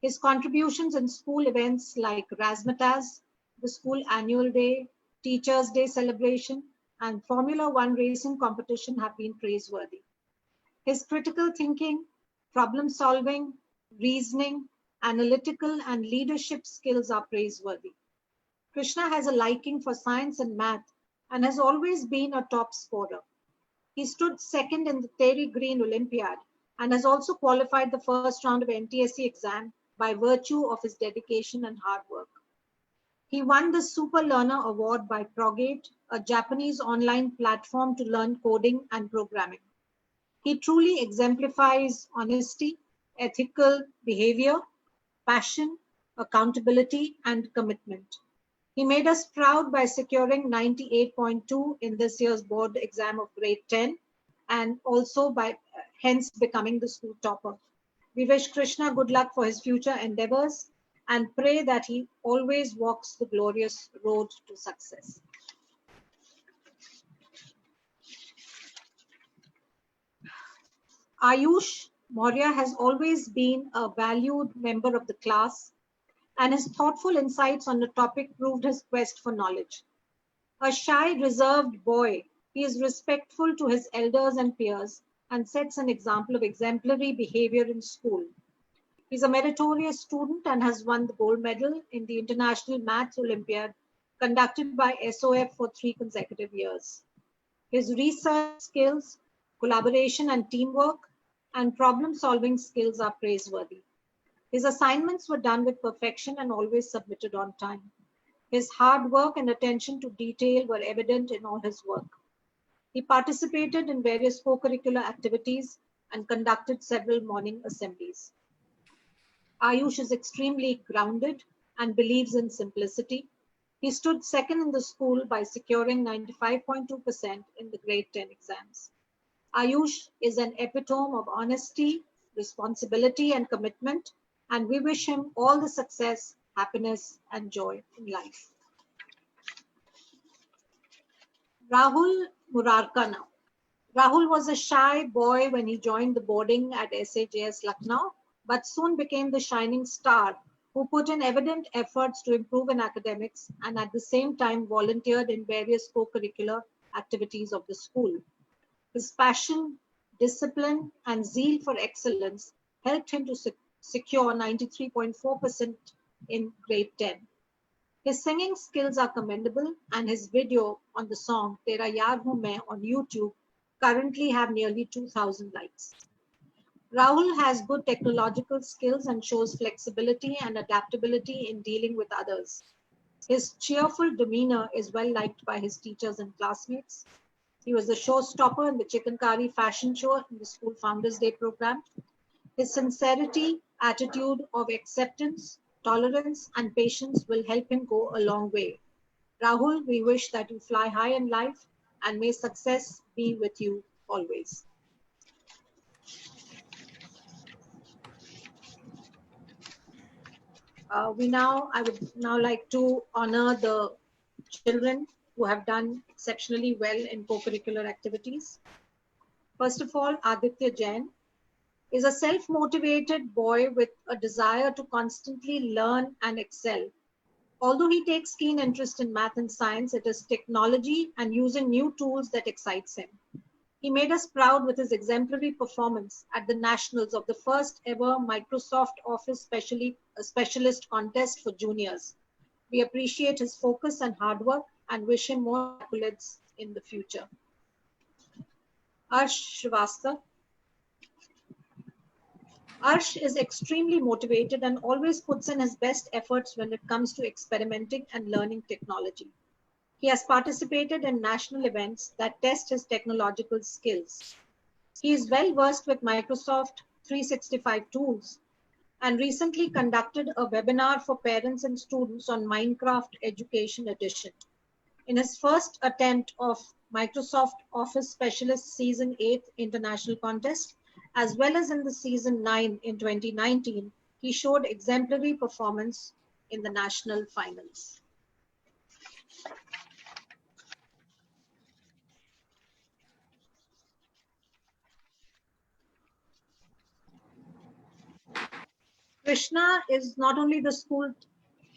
His contributions in school events like Razzmatazz, the school annual day, Teachers' Day celebration, and Formula One racing competition have been praiseworthy. His critical thinking, problem solving, reasoning, analytical, and leadership skills are praiseworthy. Krishna has a liking for science and math and has always been a top scorer. He stood second in the Terry Green Olympiad and has also qualified the first round of NTSE exam by virtue of his dedication and hard work. He won the Super Learner Award by Progate, a Japanese online platform to learn coding and programming. He truly exemplifies honesty, ethical behavior, passion, accountability, and commitment. He made us proud by securing 98.2 in this year's board exam of grade 10 and also by hence becoming the school topper. We wish Krishna good luck for his future endeavors and pray that he always walks the glorious road to success. Ayush Maurya has always been a valued member of the class, and his thoughtful insights on the topic proved his quest for knowledge. A shy, reserved boy, he is respectful to his elders and peers and sets an example of exemplary behavior in school. He's a meritorious student and has won the gold medal in the International Maths Olympiad conducted by SOF for 3 consecutive years. His research skills, collaboration and teamwork, and problem-solving skills are praiseworthy. His assignments were done with perfection and always submitted on time. His hard work and attention to detail were evident in all his work. He participated in various co-curricular activities and conducted several morning assemblies. Ayush is extremely grounded and believes in simplicity. He stood second in the school by securing 95.2% in the grade 10 exams. Ayush is an epitome of honesty, responsibility, and commitment, and we wish him all the success, happiness, and joy in life. Rahul Murarka now. Rahul was a shy boy when he joined the boarding at SAJS Lucknow, but soon became the shining star who put in evident efforts to improve in academics and at the same time volunteered in various co-curricular activities of the school. His passion, discipline, and zeal for excellence helped him to secure 93.4% in grade 10. His singing skills are commendable, and his video on the song Tera Yaar Hoon Main on YouTube currently have nearly 2,000 likes. Rahul has good technological skills and shows flexibility and adaptability in dealing with others. His cheerful demeanor is well liked by his teachers and classmates. He was the showstopper in the chicken curry fashion show in the school Founders Day program. His sincerity, attitude of acceptance, tolerance, and patience will help him go a long way. Rahul, we wish that you fly high in life and may success be with you always. I would now like to honor the children who have done exceptionally well in co-curricular activities. First of all, Aditya Jain is a self-motivated boy with a desire to constantly learn and excel. Although he takes keen interest in math and science, it is technology and using new tools that excites him. He made us proud with his exemplary performance at the nationals of the first ever Microsoft Office Specialist Contest for juniors. We appreciate his focus and hard work and wish him more accolades in the future. Arsh Shrivastava. Arsh is extremely motivated and always puts in his best efforts when it comes to experimenting and learning technology. He has participated in national events that test his technological skills. He is well versed with Microsoft 365 tools and recently conducted a webinar for parents and students on Minecraft Education Edition. In his first attempt of Microsoft Office Specialist Season 8 International Contest, as well as in the Season 9 in 2019, he showed exemplary performance in the national finals. Krishna is not only the school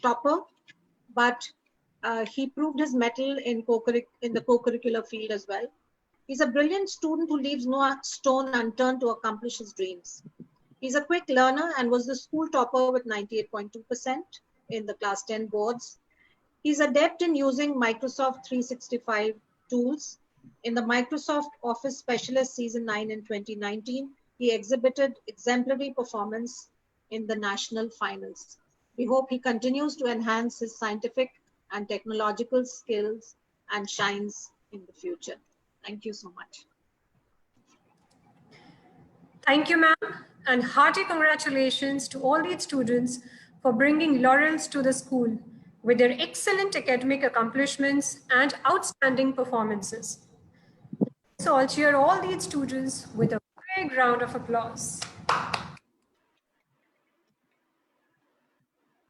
topper, but he proved his mettle in the co-curricular field as well. He's a brilliant student who leaves no stone unturned to accomplish his dreams. He's a quick learner and was the school topper with 98.2% in the class 10 boards. He's adept in using Microsoft 365 tools. In the Microsoft Office Specialist Season 9 in 2019, he exhibited exemplary performance in the national finals. We hope he continues to enhance his scientific and technological skills and shines in the future. Thank you so much. Thank you, ma'am, and hearty congratulations to all these students for bringing laurels to the school with their excellent academic accomplishments and outstanding performances. Let's all cheer all these students with a big round of applause.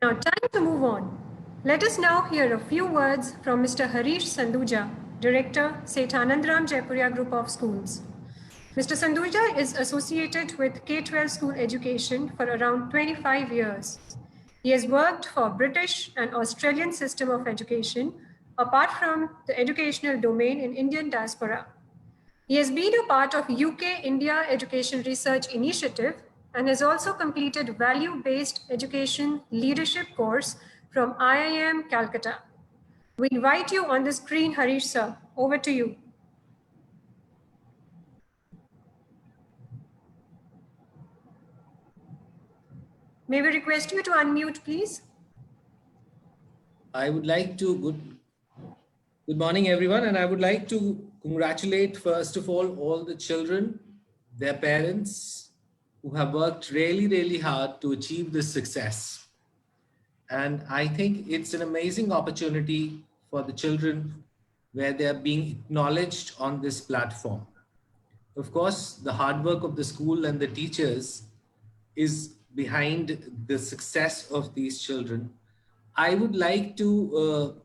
Now, time to move on. Let us now hear a few words from Mr. Harish Sanduja, Director, Seth Anandram Jaipuria Group of Schools. Mr. Sanduja is associated with K-12 school education for around 25 years. He has worked for British and Australian system of education, apart from the educational domain in Indian diaspora. He has been a part of UK-India Education Research Initiative and has also completed value-based education leadership course from IIM Calcutta. We invite you on the screen, Harish sir. Over to you. May we request you to unmute, please? I would like to, good morning, everyone. And I would like to congratulate, first of all the children, their parents, who have worked really, really hard to achieve this success. And I think it's an amazing opportunity for the children where they are being acknowledged on this platform. Of course, the hard work of the school and the teachers is behind the success of these children. I would like to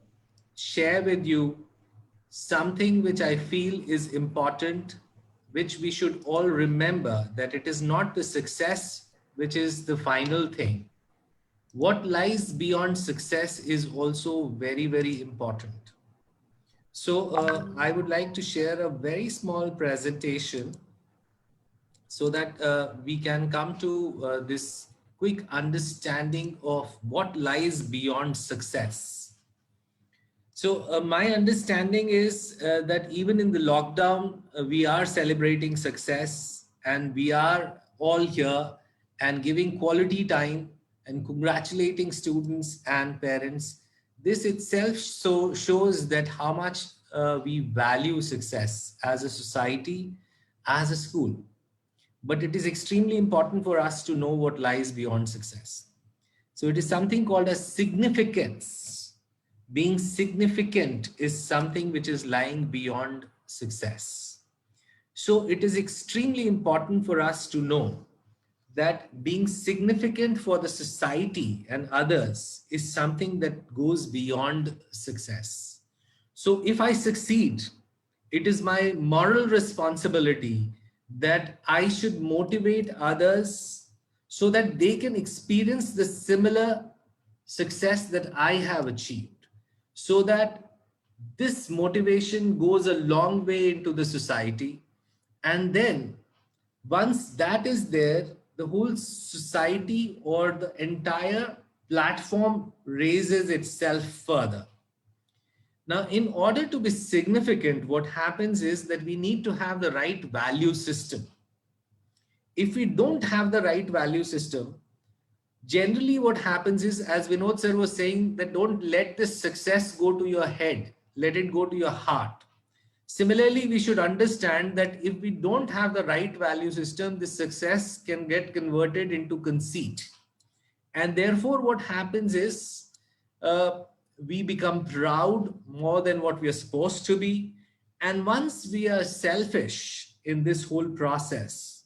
share with you something which I feel is important, which we should all remember, that it is not the success which is the final thing. What lies beyond success is also very, very important. So I would like to share a very small presentation so that we can come to this quick understanding of what lies beyond success. So my understanding is that even in the lockdown, we are celebrating success and we are all here and giving quality time and congratulating students and parents. This itself shows that how much we value success as a society, as a school. But it is extremely important for us to know what lies beyond success. So it is something called as significance. Being significant is something which is lying beyond success. So it is extremely important for us to know that being significant for the society and others is something that goes beyond success. So if I succeed, it is my moral responsibility that I should motivate others so that they can experience the similar success that I have achieved, so that this motivation goes a long way into the society. And then once that is there, the whole society or the entire platform raises itself further. Now, in order to be significant, what happens is that we need to have the right value system. If we don't have the right value system, generally what happens is, as Vinod sir was saying, that don't let this success go to your head, let it go to your heart. Similarly, we should understand that if we don't have the right value system, this success can get converted into conceit. And therefore, what happens is we become proud more than what we are supposed to be. And once we are selfish in this whole process,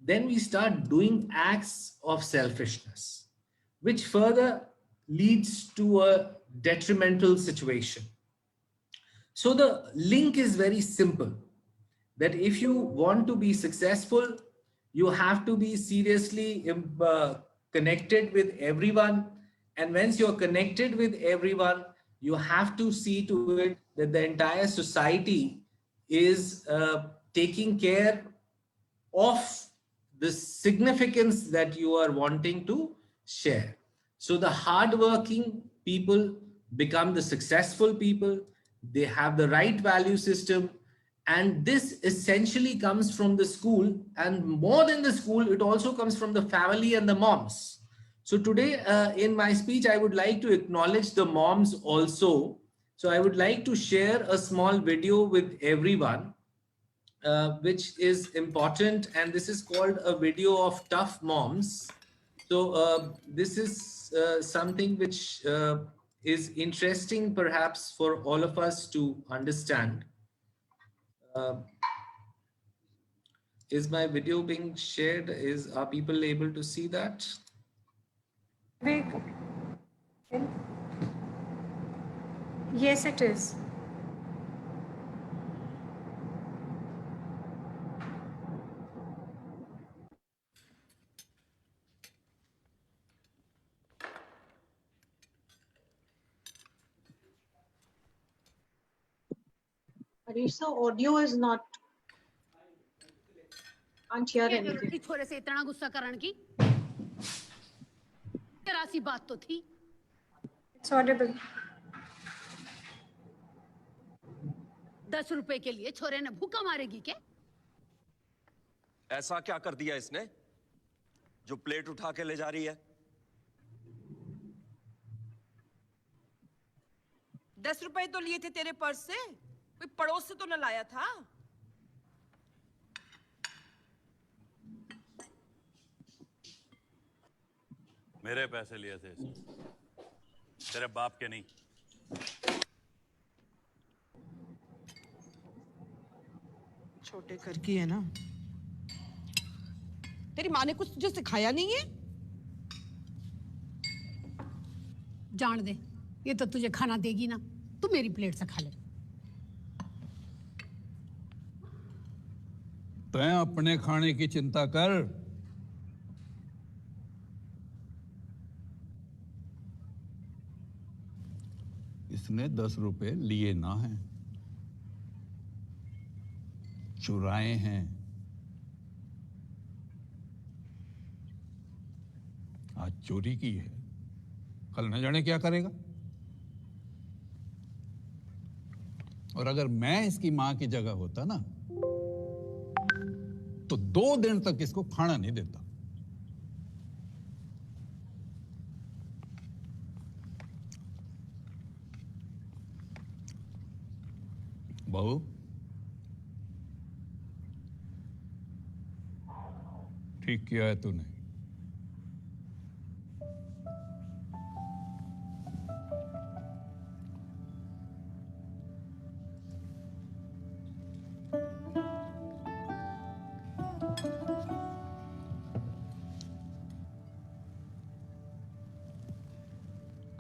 then we start doing acts of selfishness, which further leads to a detrimental situation. So the link is very simple, that if you want to be successful, you have to be seriously connected with everyone. And once you're connected with everyone, you have to see to it that the entire society is taking care of the significance that you are wanting to share. So the hardworking people become the successful people. They have the right value system. And this essentially comes from the school, and more than the school, it also comes from the family and the moms. So today in my speech, I would like to acknowledge the moms also. So I would like to share a small video with everyone, which is important. And this is called a video of tough moms. So this is something which is interesting perhaps for all of us to understand. Is my video being shared? Are people able to see that? Yes, it is. Arisha, audio is not. Can't hear anything. छोरे से इतना गुस्सा करण की तेरा सी बात तो थी. It's audible. 10 रुपए के लिए छोरे ने भूखा मारेगी क्या? ऐसा क्या कर दिया इसने जो प्लेट उठा के ले जा रही है? 10 रुपए तो लिए थे तेरे पर्स से, कोई पड़ोस से तो न लाया था? मेरे पैसे लिए थे इसने, तेरे बाप के नहीं. छोटे घर की है ना. तेरी माँ ने कुछ तुझे सिखाया नहीं है? जान दे, ये तो तुझे खाना देगी ना, तू मेरी प्लेट से खा ले. तैं अपने खाने की चिंता कर. इसने 10 रुपए लिए ना हैं, चुराए हैं. आज चोरी की है, कल न जाने क्या करेगा. और अगर मैं इसकी मां की जगह होता ना, तो 2 दिन तक इसको खाना नहीं देता. बहू, ठीक किया है तूने.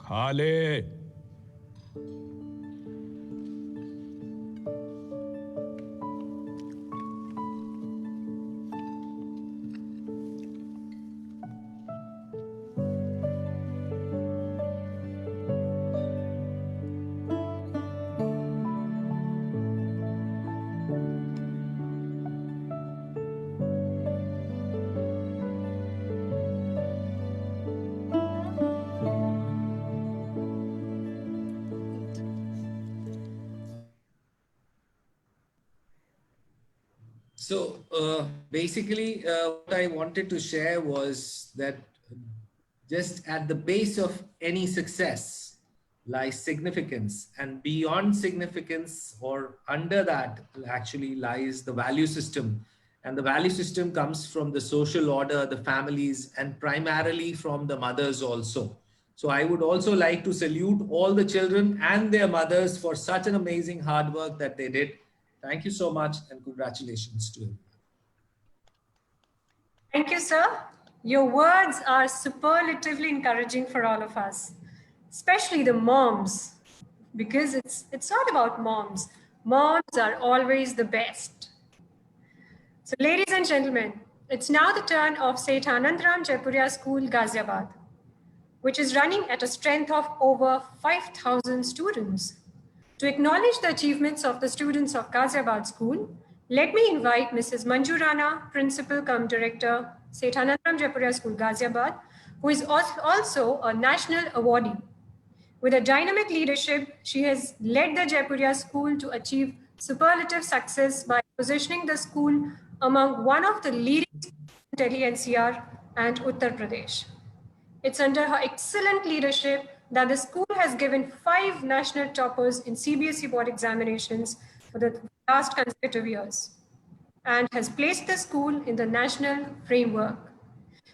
खा ले. So basically, what I wanted to share was that just at the base of any success lies significance, and beyond significance or under that actually lies the value system. And the value system comes from the social order, the families, and primarily from the mothers also. So I would also like to salute all the children and their mothers for such an amazing hard work that they did. Thank you so much, and congratulations to everyone. Thank you, sir. Your words are superlatively encouraging for all of us, especially the moms, because it's not about moms. Moms are always the best. So ladies and gentlemen, it's now the turn of St. Anandram Jaipuria School, Ghaziabad, which is running at a strength of over 5,000 students. To acknowledge the achievements of the students of Ghaziabad School, let me invite Mrs. Manju Rana, Principal cum Director, St. Anandram Jaipuria School, Ghaziabad, who is also a national awardee. With a dynamic leadership, she has led the Jaipuria School to achieve superlative success by positioning the school among one of the leading schools in Delhi NCR and Uttar Pradesh. It's under her excellent leadership that the school has given 5 national toppers in CBSE board examinations for the last consecutive years and has placed the school in the national framework.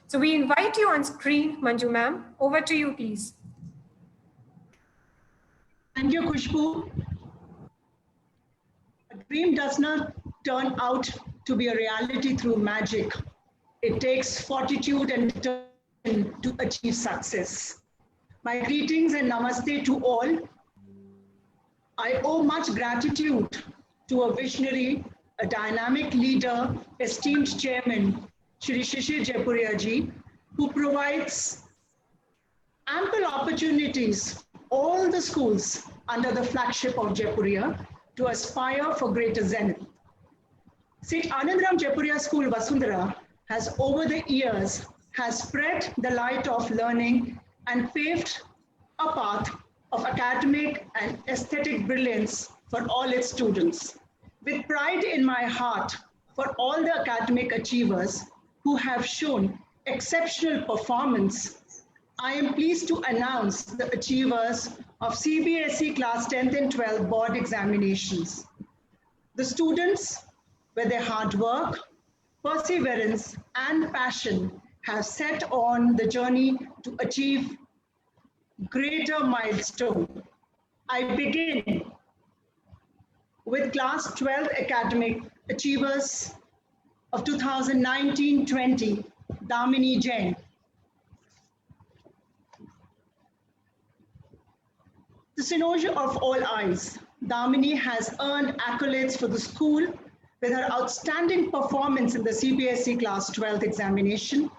So we invite you on screen, Manju ma'am. Over to you, please. Thank you, Khushbu. A dream does not turn out to be a reality through magic. It takes fortitude and determination to achieve success. My greetings and namaste to all. I owe much gratitude to a visionary, a dynamic leader, esteemed chairman, Shri Shishir Jaipuria ji, who provides ample opportunities all the schools under the flagship of Jaipuria to aspire for greater zenith. St. Anandram Jaipuria School, Vasundhara, has over the years has spread the light of learning and paved a path of academic and aesthetic brilliance for all its students. With pride in my heart for all the academic achievers who have shown exceptional performance, I am pleased to announce the achievers of CBSE Class 10th and 12th board examinations. The students, with their hard work, perseverance, and passion, have set on the journey to achieve greater milestone. I begin with Class 12th academic achievers of 2019-20, Damini Jain. The cynosure of all eyes, Damini has earned accolades for the school with her outstanding performance in the CBSE Class 12th examination.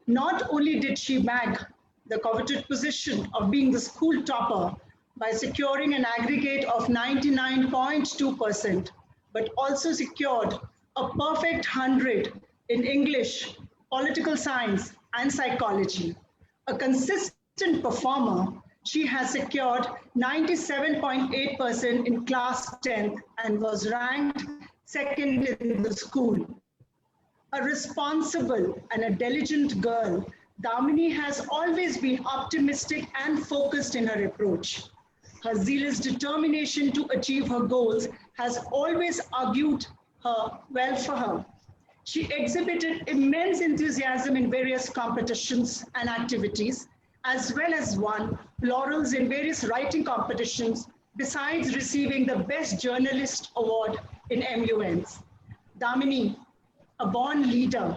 Not only did she bag the coveted position of being the school topper by securing an aggregate of 99.2%, but also secured a perfect 100 in English, political science, and psychology. A consistent performer, she has secured 97.8% in Class 10th and was ranked second in the school. A responsible and a diligent girl, Damini has always been optimistic and focused in her approach. Her zealous determination to achieve her goals has always argued well for her. She exhibited immense enthusiasm in various competitions and activities, as well as won laurels in various writing competitions, besides receiving the Best Journalist Award in MUNs. Damini, a born leader,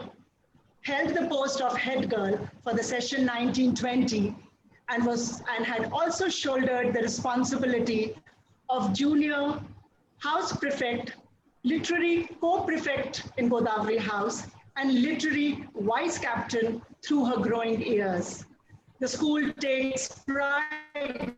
held the post of head girl for the session 1920 and had also shouldered the responsibility of junior house prefect, literary co-prefect in Godavari House, and literary vice captain through her growing years. The school takes pride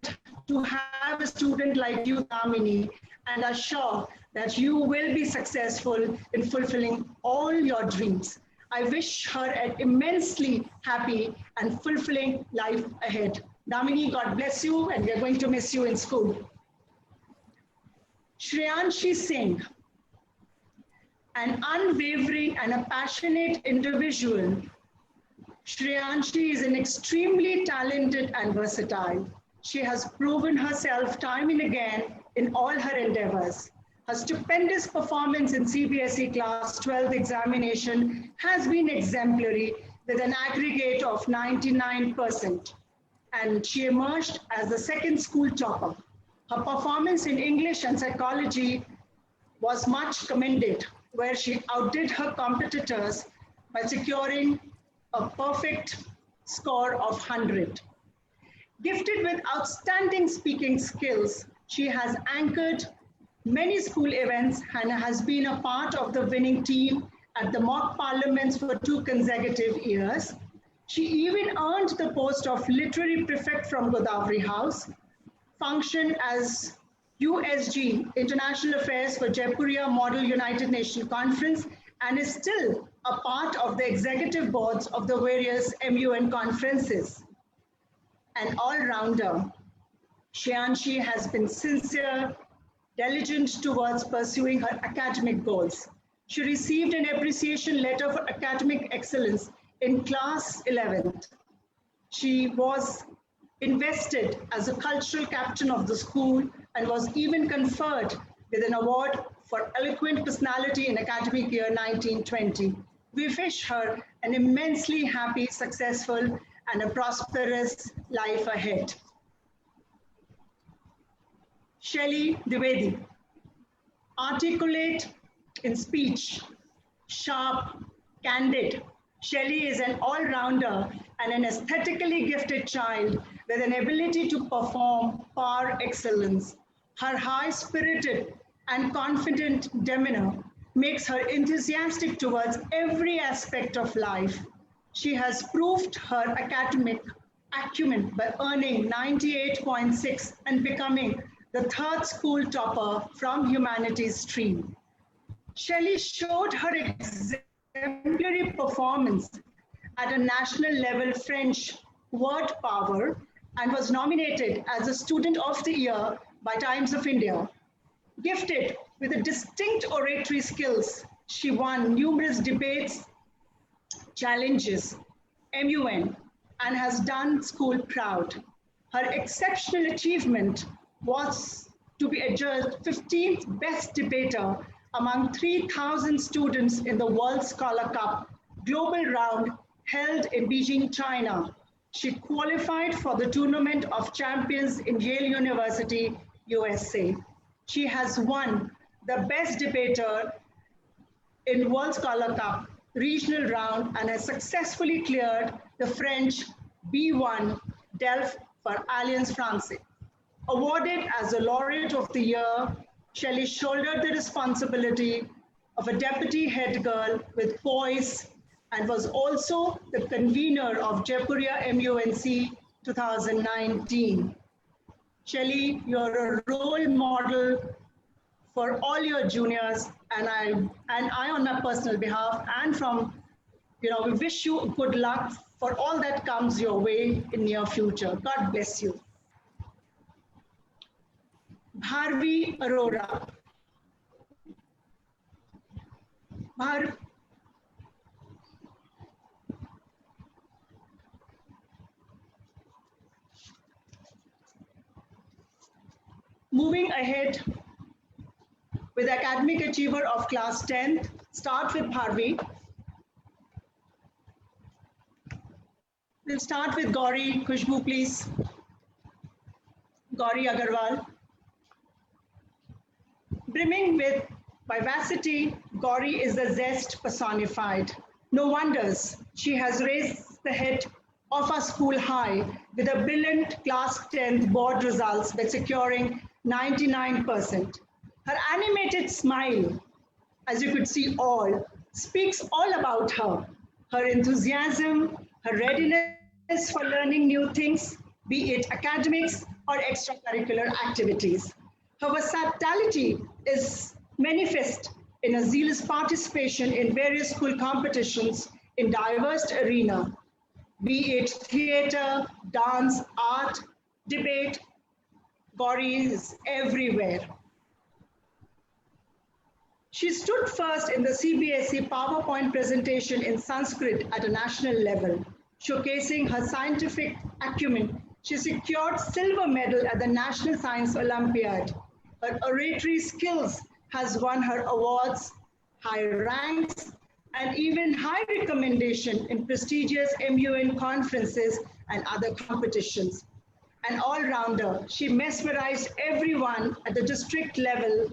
to have a student like you, Damini, and are sure that you will be successful in fulfilling all your dreams. I wish her an immensely happy and fulfilling life ahead. Damini, God bless you, and we are going to miss you in school. Shreyanshi Singh. an unwavering and a passionate individual, Shreyanshi is an extremely talented and versatile. She has proven herself time and again in all her endeavors. Her stupendous performance in CBSE Class 12 examination has been exemplary with an aggregate of 99%, and she emerged as the second school topper. Her performance in English and psychology was much commended, where she outdid her competitors by securing a perfect score of 100. Gifted with outstanding speaking skills, she has anchored many school events and has been a part of the winning team at the mock parliaments for 2 consecutive years. She even earned the post of literary prefect from Godavari House, functioned as USG, International Affairs for Jaipuria Model United Nations Conference, and is still a part of the executive boards of the various MUN conferences. An all-rounder, Shreyanshi has been sincere, diligent towards pursuing her academic goals. She received an appreciation letter for academic excellence in class 11th. She was invested as a cultural captain of the school and was even conferred with an award for eloquent personality in academic year 1920. We wish her an immensely happy, successful, and a prosperous life ahead. Shelly Dwivedi, articulate in speech, sharp, candid. Shelly is an all-rounder and an aesthetically gifted child with an ability to perform par excellence. Her high-spirited and confident demeanor makes her enthusiastic towards every aspect of life. She has proved her academic acumen by earning 98.6 and becoming the 3rd school topper from humanities stream. Shelley showed her exemplary performance at a national level French Word Power and was nominated as a Student of the Year by Times of India. Gifted with a distinct oratory skills, she won numerous debates, challenges, MUN, and has done school proud. Her exceptional achievement was to be adjudged 15th best debater among 3,000 students in the World Scholar Cup global round held in Beijing, China. She qualified for the Tournament of Champions in Yale University, USA. She has won the best debater in World Scholar Cup regional round and has successfully cleared the French B1 DELF for Alliance Francaise. Awarded as a Laureate of the Year, Shelley shouldered the responsibility of a deputy head girl with poise and was also the convener of Jaipuria MUNC 2019. Shelley, you're a role model for all your juniors, and I on my personal behalf and from, we wish you good luck for all that comes your way in near future. God bless you. Bharvi Arora. Moving ahead with academic achiever of class 10th, start with Bharvi. We'll start with Gauri. Khushbu, please. Gauri Agarwal. Brimming with vivacity, Gauri is the zest personified. No wonders she has raised the head of our school high with a brilliant class 10th board results by securing 99%. Her animated smile, as you could see all, speaks all about her. Her enthusiasm, her readiness for learning new things, be it academics or extracurricular activities. Her versatility is manifest in a zealous participation in various school competitions in diverse arena, be it theater, dance, art, debate. Gauri is everywhere. She stood first in the CBSE PowerPoint presentation in Sanskrit at a national level, showcasing her scientific acumen. She secured silver medal at the National Science Olympiad. Her oratory skills has won her awards, high ranks, and even high recommendation in prestigious MUN conferences and other competitions. An all-rounder, she mesmerized everyone at the district level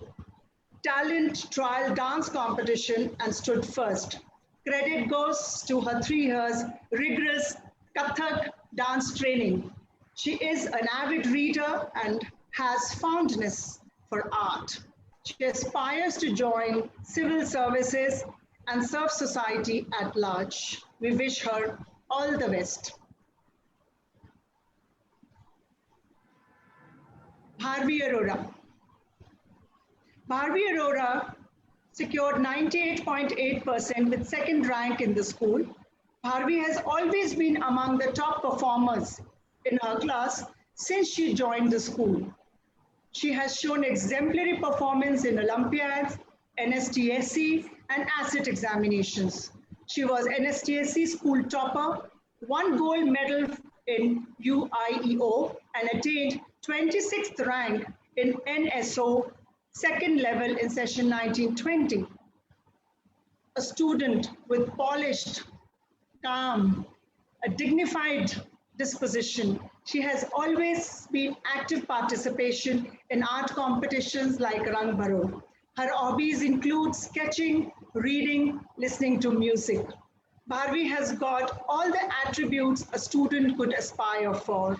talent trial dance competition and stood first. Credit goes to her 3 years rigorous Kathak dance training. She is an avid reader and has fondness for art. She aspires to join civil services and serve society at large. We wish her all the best. Bharvi Arora. Bharvi Arora secured 98.8% with second rank in the school. Bharvi has always been among the top performers in her class since she joined the school. She has shown exemplary performance in Olympiads, NSTSC, and ACIT examinations. She was NSTSC school topper, won gold medal in UIEO, and attained 26th rank in NSO second level in session 1920. A student with polished, calm, a dignified disposition. She has always been active participation in art competitions like Rang Bharo. Her hobbies include sketching, reading, listening to music. Bharvi has got all the attributes a student could aspire for.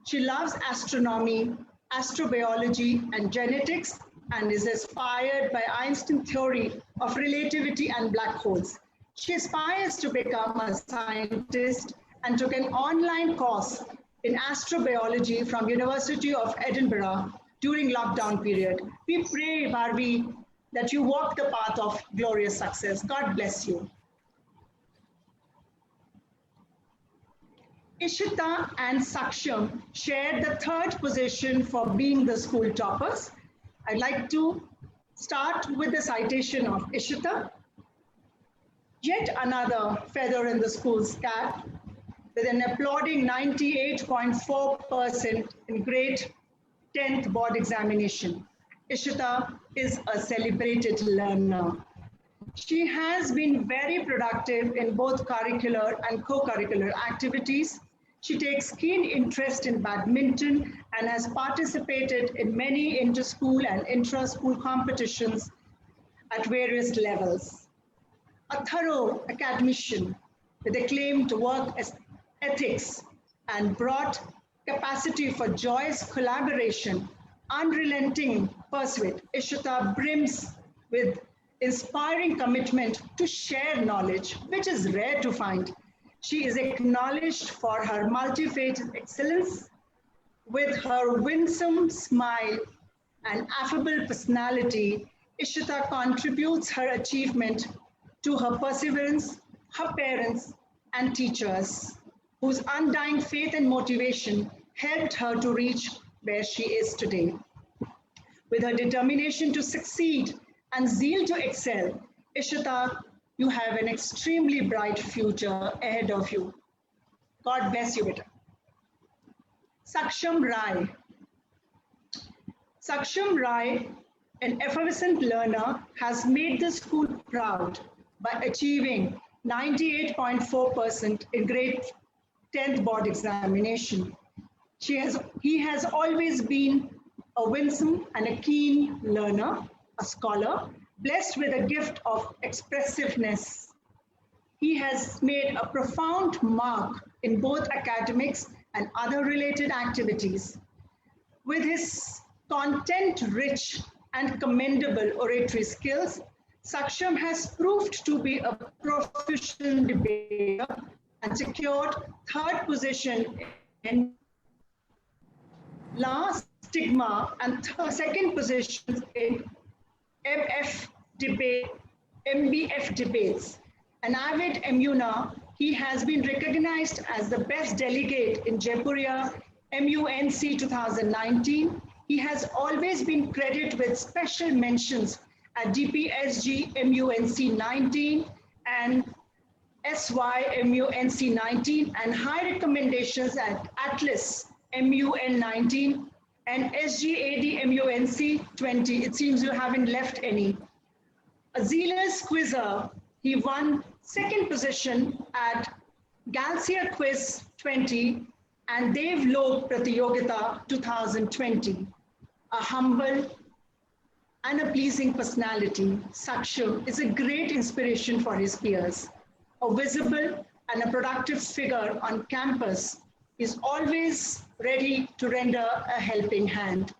She loves astronomy, astrobiology, and genetics, and is inspired by Einstein's theory of relativity and black holes. She aspires to become a scientist and took an online course in astrobiology from University of Edinburgh during lockdown period. We pray, Bharvi, that you walk the path of glorious success. God bless you. Ishita and Saksham shared the third position for being the school toppers. I'd like to start with the citation of Ishita. Yet another feather in the school's cap, with an applauding 98.4% in grade 10th board examination. Ishita is a celebrated learner. She has been very productive in both curricular and co-curricular activities. She takes keen interest in badminton and has participated in many inter-school and intra-school competitions at various levels. A thorough academician with a claim to work as ethics and broad capacity for joyous collaboration, unrelenting pursuit, Ishita brims with inspiring commitment to share knowledge, which is rare to find. She is acknowledged for her multi-faceted excellence. With her winsome smile and affable personality, Ishita contributes her achievement to her perseverance, her parents, and teachers, whose undying faith and motivation helped her to reach where she is today. With her determination to succeed and zeal to excel, Ishita, you have an extremely bright future ahead of you. God bless you, beta. Saksham Rai. Saksham Rai, an effervescent learner, has made the school proud by achieving 98.4% in grade 10th board examination. He has always been a winsome and a keen learner, a scholar, blessed with a gift of expressiveness. He has made a profound mark in both academics and other related activities. With his content-rich and commendable oratory skills, Saksham has proved to be a proficient debater and secured third position in last stigma and second position in MBF debates. An avid MUNA, he has been recognized as the best delegate in Jaipuria MUNC 2019. He has always been credited with special mentions at DPSG MUNC 19 and SYMUNC 19, and high recommendations at Atlas MUN 19 and SGAD MUNC 20. It seems you haven't left any. A zealous quizzer, he won second position at Galcia Quiz 20 and Dev Lok Pratiyogita 2020. A humble and a pleasing personality, Saksham is a great inspiration for his peers. A visible and a productive figure on campus, is always ready to render a helping hand.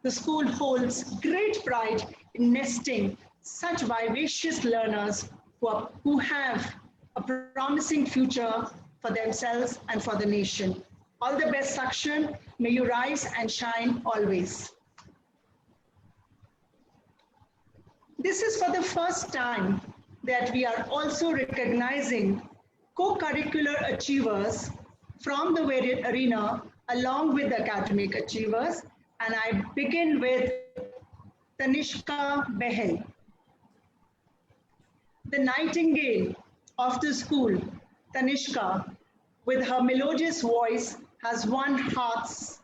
The school holds great pride in nesting such vivacious learners who have a promising future for themselves and for the nation. All the best, Saksham. May you rise and shine always. This is for the first time that we are also recognizing co-curricular achievers from the varied arena along with the academic achievers. And I begin with Tanishka Behel. The nightingale of the school, Tanishka, with her melodious voice, has won hearts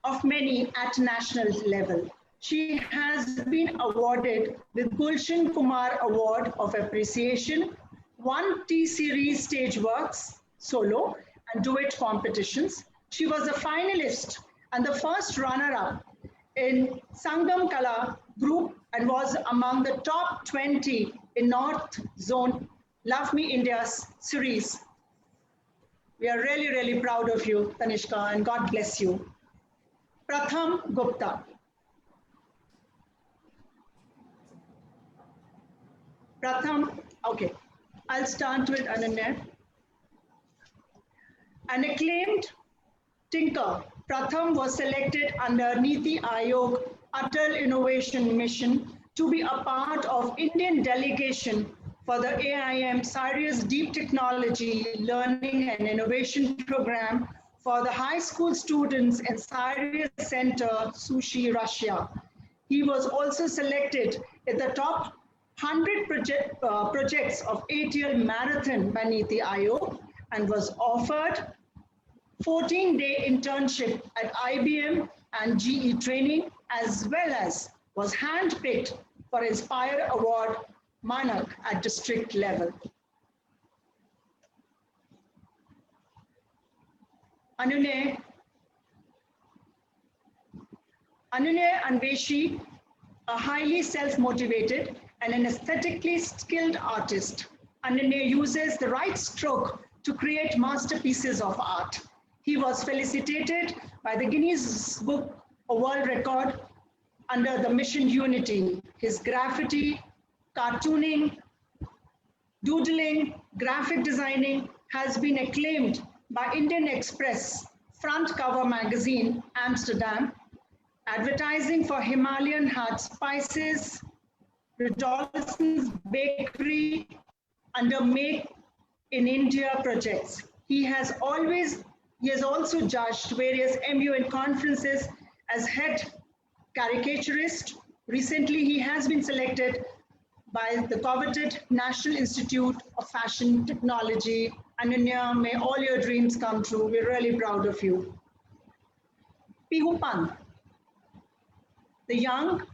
of many at national level. She has been awarded the Gulshan Kumar Award of Appreciation, won T-Series Stage Works, solo and duet competitions. She was a finalist and the first runner-up in Sangam Kala group and was among the top 20 in North Zone Love Me India series. We are really, really proud of you, Tanishka, and God bless you. Pratham Gupta. Pratham, okay, I'll start with Ananya. An acclaimed tinker, Pratham was selected under Niti Aayog Atal Innovation Mission to be a part of Indian delegation for the AIM Sirius Deep Technology Learning and Innovation Program for the high school students in Sirius Center, Sochi, Russia. He was also selected in the top 100 projects of ATL Marathon by Niti Aayog and was offered 14-day internship at IBM and GE training, as well as was handpicked for Inspire Award Manak at district level. Anune Anveshi, a highly self-motivated and an aesthetically skilled artist. Anune uses the right stroke to create masterpieces of art. He was felicitated by the Guinness Book of World Record under the Mission Unity. His graffiti, cartooning, doodling, graphic designing has been acclaimed by Indian Express front cover magazine, Amsterdam, advertising for Himalayan Hut Spices, Rodolphson's Bakery under Make in India projects. He has also judged various MUN conferences as head caricaturist. Recently, he has been selected by the coveted National Institute of Fashion Technology. Ananya, may all your dreams come true. We're really proud of you. Pihu Pant, the young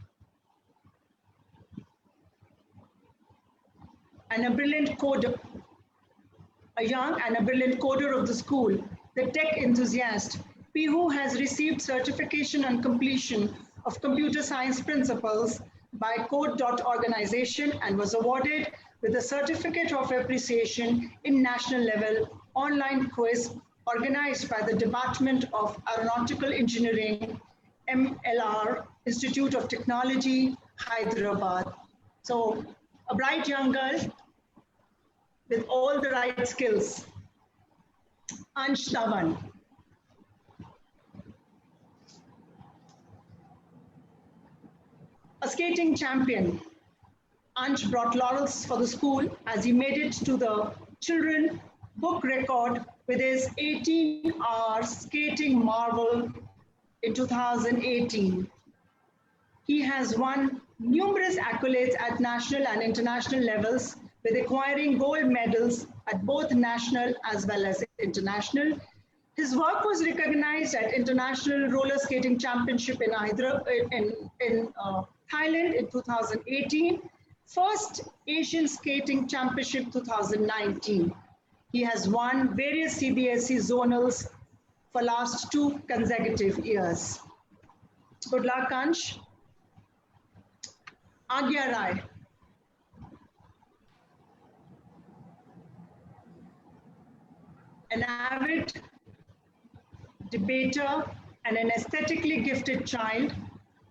and a brilliant coder, of the school, the tech enthusiast. Pihu has received certification and completion of computer science principles by Code.organization and was awarded with a certificate of appreciation in national level online quiz organized by the Department of Aeronautical Engineering, MLR, Institute of Technology, Hyderabad. So a bright young girl with all the right skills. Ansh Dhawan. A skating champion, Ansh brought laurels for the school as he made it to the children book record with his 18-hour skating marvel in 2018. He has won numerous accolades at national and international levels, with acquiring gold medals at both national as well as international. His work was recognized at International Roller Skating Championship in Thailand in 2018, First Asian Skating Championship 2019. He has won various CBSE zonals for last 2 consecutive years. Good luck, Ansh. Agya Rai. An avid debater and an aesthetically gifted child,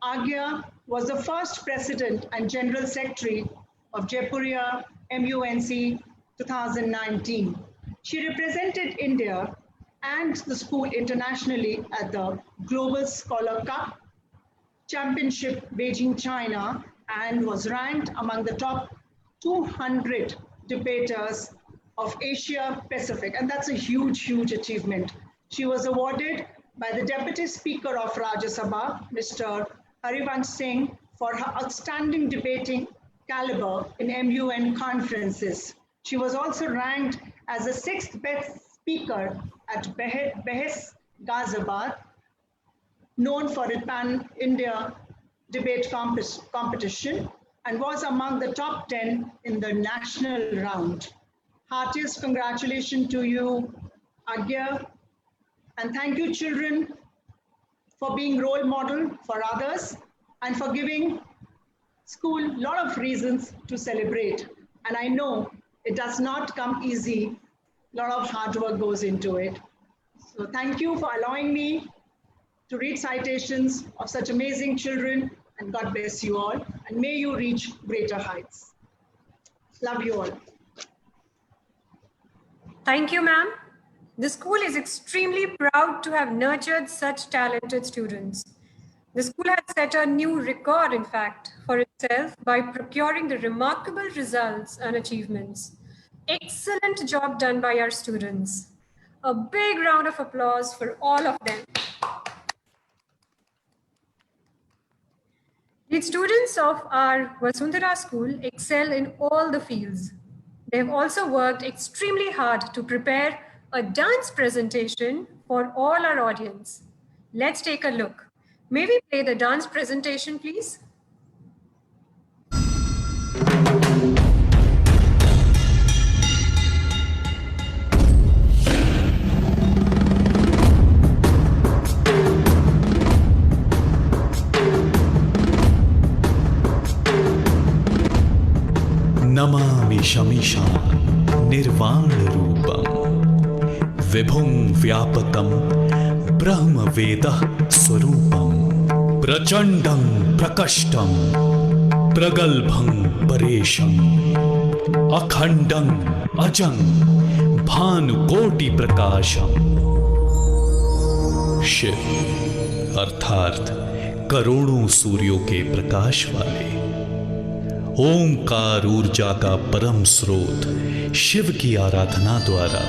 Agya was the first president and general secretary of Jaipuria MUNC 2019. She represented India and the school internationally at the Global Scholar Cup Championship, Beijing, China, and was ranked among the top 200 debaters of Asia Pacific. And that's a huge, huge achievement. She was awarded by the Deputy Speaker of Rajya Sabha, Mr. Harivansh Singh, for her outstanding debating caliber in MUN conferences. She was also ranked as the 6th best speaker at Behes Ghaziabad, known for its Pan-India debate competition, and was among the top 10 in the national round. Heartiest congratulations to you, Agya. And thank you, children, for being role model for others and for giving school a lot of reasons to celebrate. And I know it does not come easy. A lot of hard work goes into it. So thank you for allowing me to read citations of such amazing children, and God bless you all. And may you reach greater heights. Love you all. Thank you, ma'am. The school is extremely proud to have nurtured such talented students. The school has set a new record, in fact, for itself by procuring the remarkable results and achievements. Excellent job done by our students. A big round of applause for all of them. The students of our Vasundhara school excel in all the fields. They have also worked extremely hard to prepare a dance presentation for all our audience. Let's take a look. May we play the dance presentation, please? Namami शमीशां निर्वाणरूपं विभुं व्यापकं ब्रह्मवेदः स्वरूपं प्रचण्डं प्रकष्टं प्रगल्भं परेशम् अखण्डं अजं भानुकोटिप्रकाशम् शिव अर्थात करोड़ों सूर्यों के प्रकाश वाले, ओंकार ऊर्जा का परम स्रोत शिव की आराधना द्वारा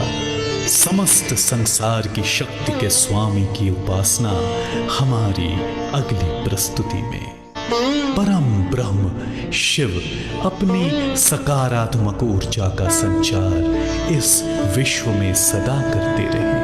समस्त संसार की शक्ति के स्वामी की उपासना हमारी अगली प्रस्तुति में। परम ब्रह्म शिव अपनी सकारात्मक ऊर्जा का संचार इस विश्व में सदा करते रहे।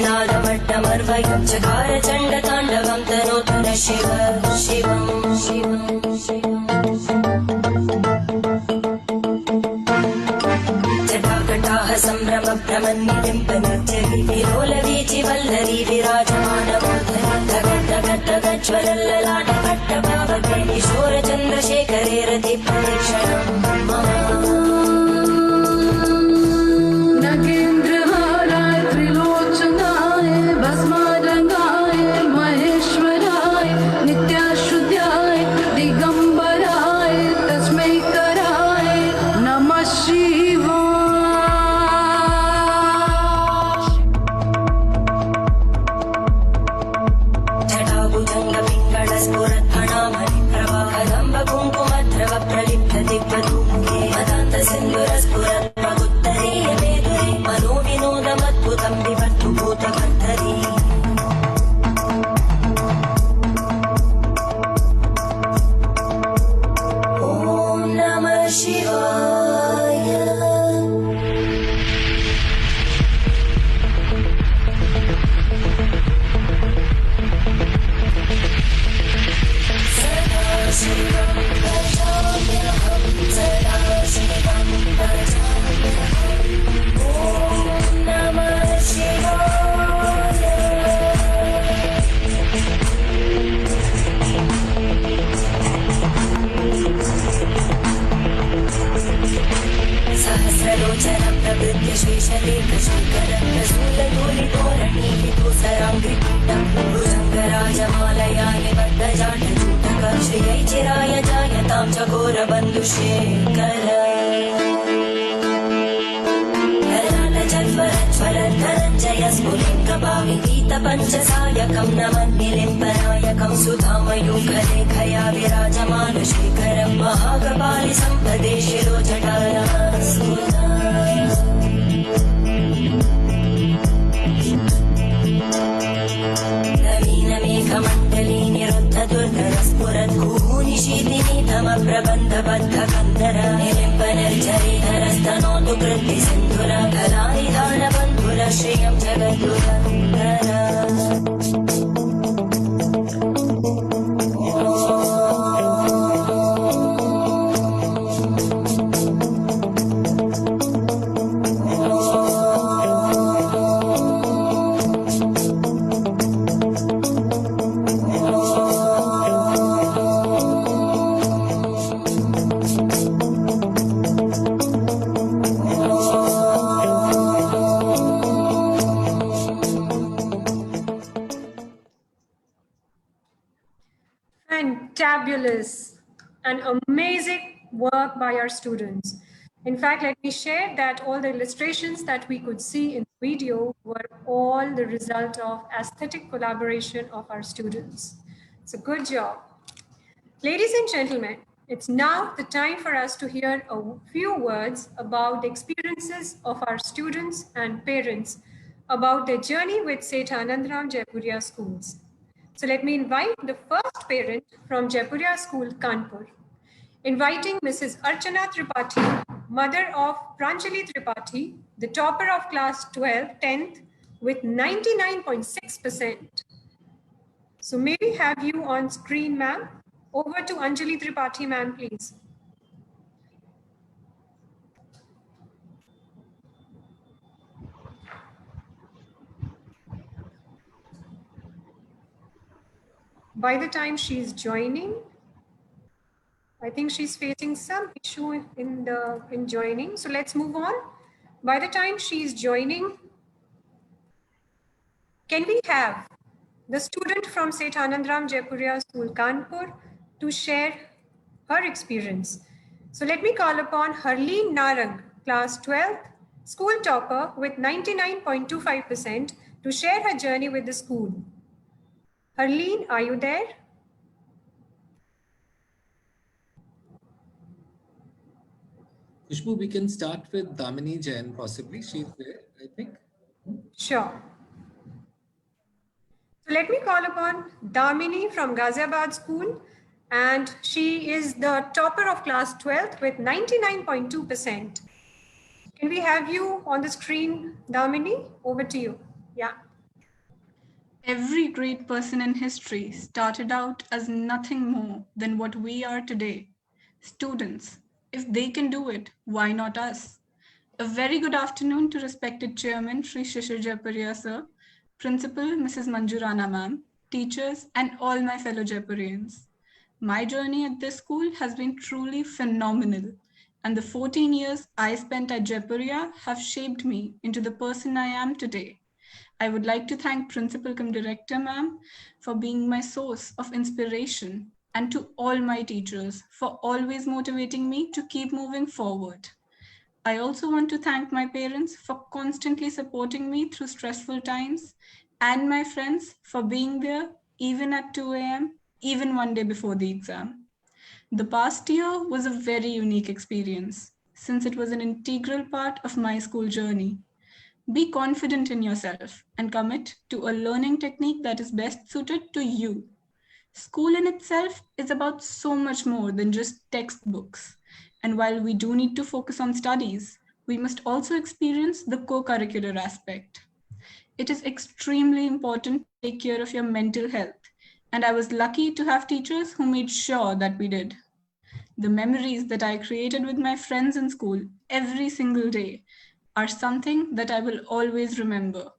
निनादमट्टमर्वयं चकार चण्डताण्डवं तनोतु न शिव शिवं शिवं शिवं जटाकटाः सम्भ्रमभ्रमन्निलिम्पनृत्यविलोलवीचि वल्लरी विराजमानमोहनगज्ज्वलल्ललाटकट्टभावके किशोरचन्द्रशेखरे रतिप्रदक्षिणं मम नगेन्द्रहाराय त्रिलोचनाय भस्मारंगाय महेश्वराय नित्याशुद्धाय दिगंबराय तस्मै कराय नमः शिवाय। जटाभुजङ्गपिङ्गळस्फुरत्फणामणिप्रवाहदम्ब कुङ्कुमद्रव प्रलिप्तदिग्वधूमुखे मदान्तसिन्धुरस्फुरत्प्रगुत्तरीय मेदुरे मनोविनोदमद्भुतं विवर्तु भूतभर्तरी ॐ नमः शिवाय। सदाशिवं भजाम्यहं सदाशिवं भजाम्यहम् ॐ नमः शिवाय। सहस्रलोचनं प्रवृत्य शेषलेखशेखरप्रसूलधूलितोरणीलितोसराङ्घ्रिपीठं भुजङ्गराजमालया निबद्धजाटजूटक श्रियै चिराय जायतां चकोरबन्धुशेखर ज्वलद्धरञ्जय स्फुलिङ्गभाविगीतपञ्चसायकं नमन्निलिम्बनायकं सुधामयूखलेखया विराजमानशेखरं महाकपालि सम्पदे शिरोजटानास्फुटा नवीनमेघमण्डली निरुद्धदुर्धरस्फुरद्भूनिशीतिनीतमप्रबन्धबद्धकन्दर निलिम्बनर्जरीधरस्तनोतु कृत्तिसिन्धुर कलानिधानबन्धुर श्रियं जगद्गुरन्दर Fantabulous and amazing work by our students. In fact, let me share that all the illustrations that we could see in the video were all the result of aesthetic collaboration of our students. So good job. Ladies and gentlemen, it's now the time for us to hear a few words about the experiences of our students and parents about their journey with Seth Anandram Jaipuria schools. So let me invite the first parent from Jaipuria School, Kanpur, inviting Mrs. Archana Tripathi, mother of Pranjali Tripathi, the topper of class 12, 10th, with 99.6%. So may we have you on screen, ma'am? Over to Anjali Tripathi, ma'am, please. By the time she's joining, I think she's facing some issue in joining. So let's move on. By the time she's joining, can we have the student from Seth Anandram Jaipuria School, Kanpur, to share her experience? So let me call upon Harleen Narang, class 12th, school topper with 99.25%, to share her journey with the school. Harleen, are you there? Khushbu, we can start with Damini Jain, possibly. She's there, I think. Sure. So let me call upon Damini from Ghaziabad School, and she is the topper of class 12th with 99.2%. Can we have you on the screen, Damini? Over to you. Yeah. Every great person in history started out as nothing more than what we are today. Students, if they can do it, why not us? A very good afternoon to respected Chairman Shri Shishir Jaipuria sir, Principal Mrs. Manjurana ma'am, teachers and all my fellow Jaipurians. My journey at this school has been truly phenomenal, and the 14 years I spent at Jaipuria have shaped me into the person I am today. I would like to thank Principal cum Director ma'am for being my source of inspiration, and to all my teachers for always motivating me to keep moving forward. I also want to thank my parents for constantly supporting me through stressful times, and my friends for being there even at 2 a.m., even one day before the exam. The past year was a very unique experience since it was an integral part of my school journey. Be confident in yourself and commit to a learning technique that is best suited to you. School in itself is about so much more than just textbooks. And while we do need to focus on studies, we must also experience the co-curricular aspect. It is extremely important to take care of your mental health, and I was lucky to have teachers who made sure that we did. The memories that I created with my friends in school every single day are something that I will always remember,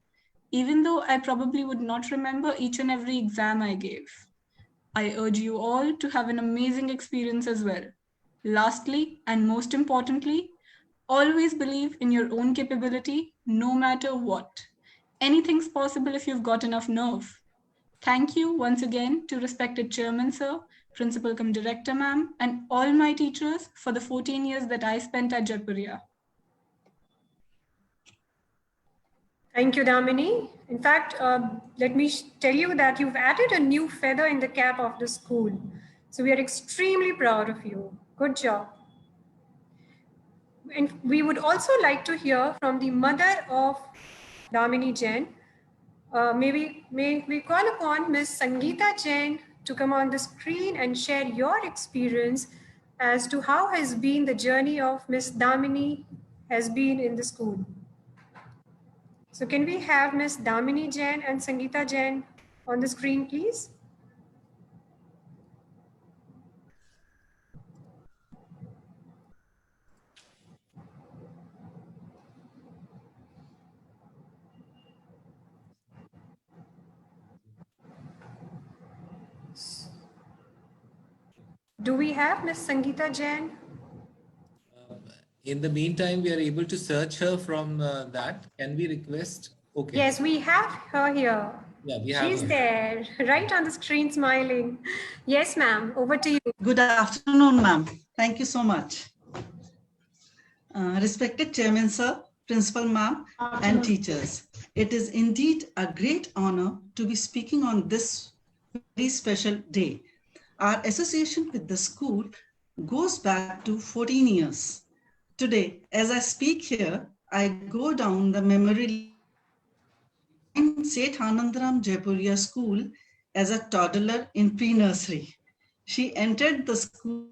even though I probably would not remember each and every exam I gave. I urge you all to have an amazing experience as well. Lastly, and most importantly, always believe in your own capability, no matter what. Anything's possible if you've got enough nerve. Thank you once again to respected Chairman Sir, Principal cum Director ma'am, and all my teachers for the 14 years that I spent at Jaipuria. Thank you, Damini. In fact, let me tell you that you've added a new feather in the cap of the school. So we are extremely proud of you. Good job. And we would also like to hear from the mother of Damini Jain. May we call upon Ms. Sangeeta Jain to come on the screen and share your experience as to how has been the journey of Ms. Damini has been in the school. So can we have Ms. Damini Jain and Sangeeta Jain on the screen, please? Do we have Ms. Sangeeta Jain? In the meantime, we are able to search her from that. Can we request? Okay. Yes, we have her here. Yeah, we have She's her. there, right on the screen smiling. Yes, ma'am, over to you. Good afternoon, ma'am. Thank you so much. Respected Chairman, sir, Principal, ma'am, and teachers. It is indeed a great honor to be speaking on this very special day. Our association with the school goes back to 14 years. Today, as I speak here, I go down the memory lane in Seth Anandaram Jaipuria School as a toddler in pre-nursery. She entered the school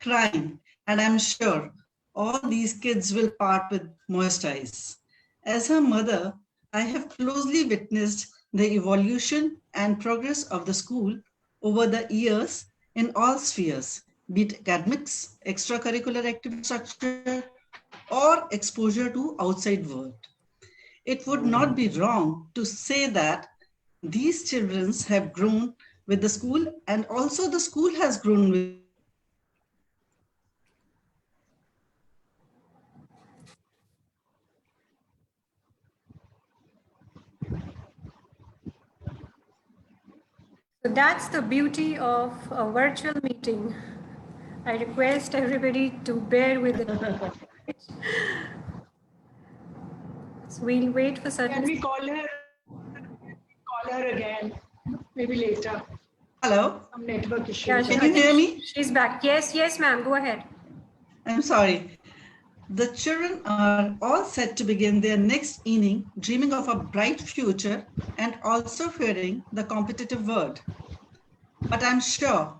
crying, and I'm sure all these kids will part with moist eyes. As her mother, I have closely witnessed the evolution and progress of the school over the years in all spheres, be it academics, extracurricular activity structure, or exposure to outside world. It would not be wrong to say that these children have grown with the school, and also the school has grown with. So that's the beauty of a virtual meeting. I request everybody to bear with it. So we'll wait for certain. Can we call her again? Maybe later. Hello? Some network issue. Yeah, Can you hear me? She's back. Yes, yes, ma'am. Go ahead. I'm sorry. The children are all set to begin their next inning, dreaming of a bright future and also fearing the competitive world. But I'm sure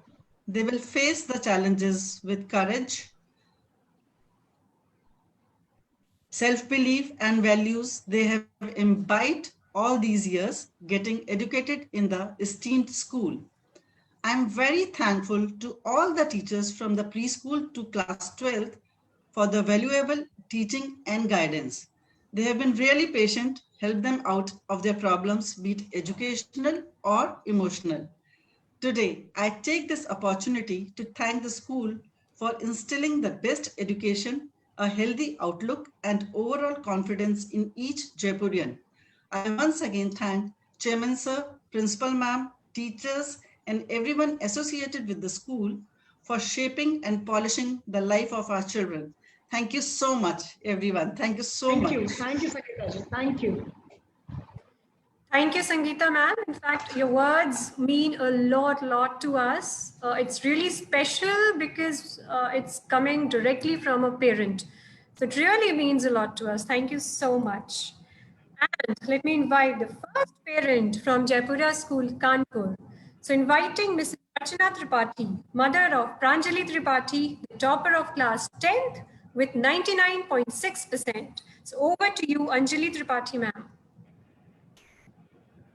they will face the challenges with courage, self-belief, and values they have imbibed all these years getting educated in the esteemed school. I'm very thankful to all the teachers from the preschool to class 12th for the valuable teaching and guidance. They have been really patient, helped them out of their problems, be it educational or emotional. Today, I take this opportunity to thank the school for instilling the best education, a healthy outlook, and overall confidence in each Jaipurian. I once again thank Chairman Sir, Principal Ma'am, teachers, and everyone associated with the school for shaping and polishing the life of our children. Thank you so much, everyone. Thank you so much. Thank you, Sangeeta ji. Thank you. Thank you, Sangeeta ma'am. In fact, your words mean a lot to us. It's really special because it's coming directly from a parent. So it really means a lot to us. Thank you so much. And let me invite the first parent from Jaipuria School, Kanpur. So inviting Mrs. Archana Tripathi, mother of Pranjali Tripathi, the topper of class 10th with 99.6%. So over to you, Anjali Tripathi ma'am.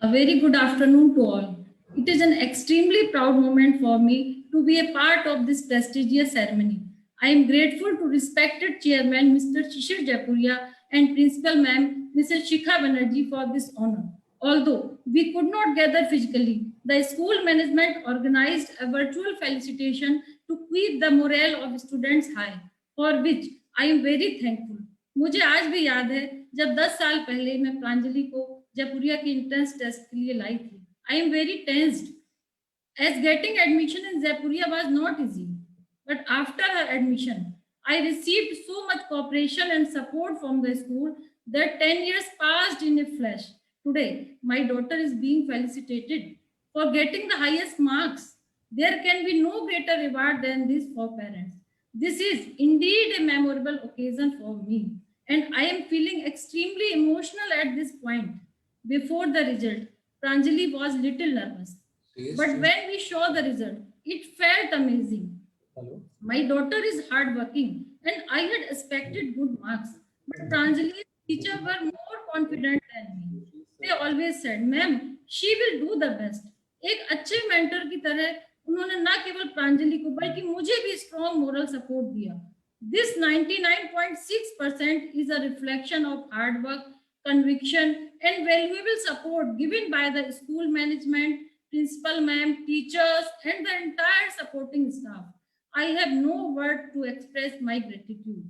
A very good afternoon to all. It is an extremely proud moment for me to be a part of this prestigious ceremony. I am grateful to respected Chairman Mr. Shishir Jaipuria and Principal Ma'am Mrs. Shikha Banerjee for this honor. Although we could not gather physically, the school management organized a virtual felicitation to keep the morale of students high, for which I am very thankful. मुझे आज भी याद है जब 10 साल पहले मैं प्रांजलि को जयपुरिया की एंट्रेंस टेस्ट के लिए लाई थी. I am very tensed as getting admission in Jaipuria was not easy. But after her admission, I received so much cooperation and support from the school that 10 years passed in a flash. Today, my daughter is being felicitated for getting the highest marks. There can be no greater reward than this for parents. This is indeed a memorable occasion for me, and I am feeling extremely emotional at this point. Before the result, Pranjali was little nervous, but when we saw the result, it felt amazing. Hello. My daughter is hardworking, and I had expected good marks, but Pranjali's teachers were more confident than me. They always said, "Ma'am, she will do the best." एक अच्छे mentor की तरह उन्होंने न केवल प्रांजलि को बल्कि मुझे भी स्ट्रॉन्ग मोरल सपोर्ट दिया. This 99.6% is a reflection of hard work, conviction, and valuable support given by the school management, principal ma'am, teachers, and the entire supporting staff. I have no word to express my gratitude.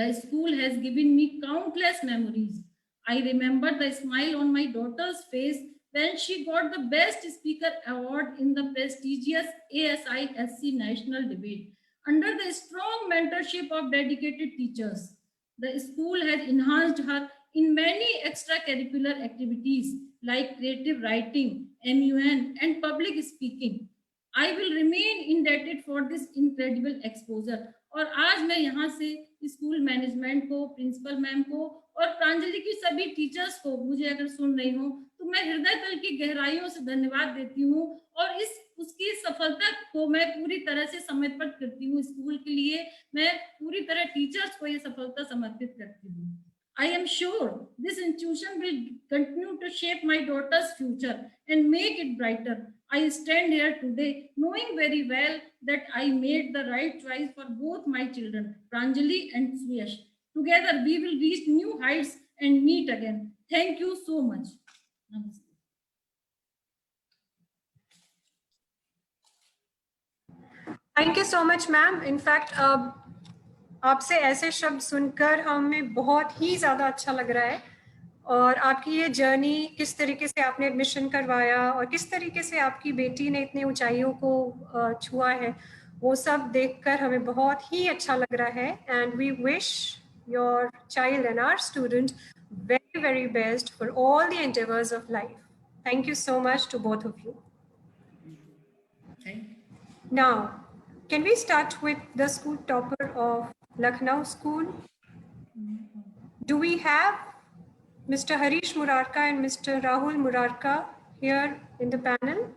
The school has given me countless memories. I remember the smile on my daughter's face when she got the Best Speaker Award in the prestigious ASISC National Debate. Under the strong mentorship of dedicated teachers, the school has enhanced her in many extracurricular activities like creative writing, MUN, and public speaking. I will remain indebted for this incredible exposure. और आज मैं यहाँ से school management को, principal ma'am को और प्रांजलि की सभी टीचर्स को, मुझे अगर सुन रही हो तो मैं हृदय तल की गहराइयों से धन्यवाद देती हूँ और उसकी सफलता को मैं पूरी तरह से समर्पित करती हूँ. स्कूल के लिए मैं पूरी तरह टीचर्स को ये सफलता समर्पित करती हूँ. I am sure this institution will continue to shape my daughter's future and make it brighter. I stand here today knowing very well that I made the right choice for both my children, Pranjali and Suyash. Together we will reach new heights and meet again. Thank you so much. Namaste. Thank you so much, ma'am. In fact, आपसे ऐसे शब्द सुनकर हमें बहुत ही ज़्यादा अच्छा लग रहा है और आपकी ये जर्नी, किस तरीके से आपने एडमिशन करवाया और किस तरीके से आपकी बेटी ने इतनी ऊंचाइयों को छुआ है, वो सब देखकर हमें बहुत ही अच्छा लग रहा है. And we wish your child and our student very, very best for all the endeavors of life. Thank you so much to both of you. Now, can we start with the school topper of Lucknow School? Do we have Mr. Harish Murarka and Mr. Rahul Murarka here in the panel?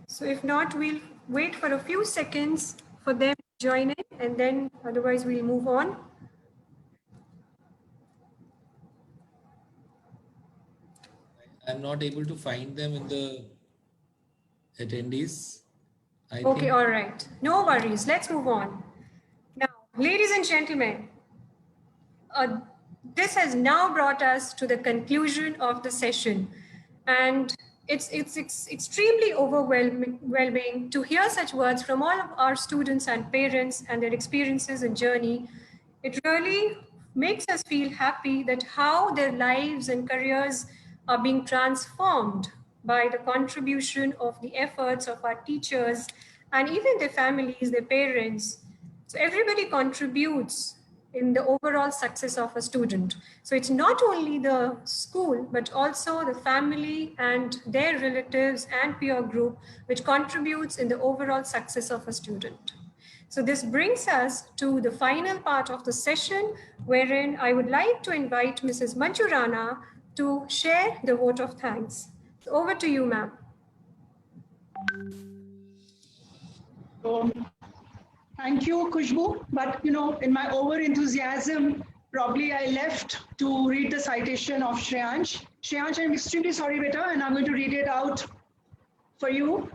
So if not, we'll wait for a few seconds for them join in, and then otherwise we'll move on. I'm not able to find them in the attendees. Okay, all right. No worries. Let's move on. Now, ladies and gentlemen, this has now brought us to the conclusion of the session. And it's extremely overwhelming to hear such words from all of our students and parents and their experiences and journey. It really makes us feel happy that how their lives and careers are being transformed by the contribution of the efforts of our teachers and even their families, their parents. So everybody contributes in the overall success of a student. So it's not only the school, but also the family and their relatives and peer group, which contributes in the overall success of a student. So this brings us to the final part of the session, wherein I would like to invite Mrs. Manju Rana to share the vote of thanks. So over to you, ma'am. Thank you, Khushbu. But in my over enthusiasm, probably I left to read the citation of Shreyansh. Shreyansh, I'm extremely sorry, beta, and I'm going to read it out for you.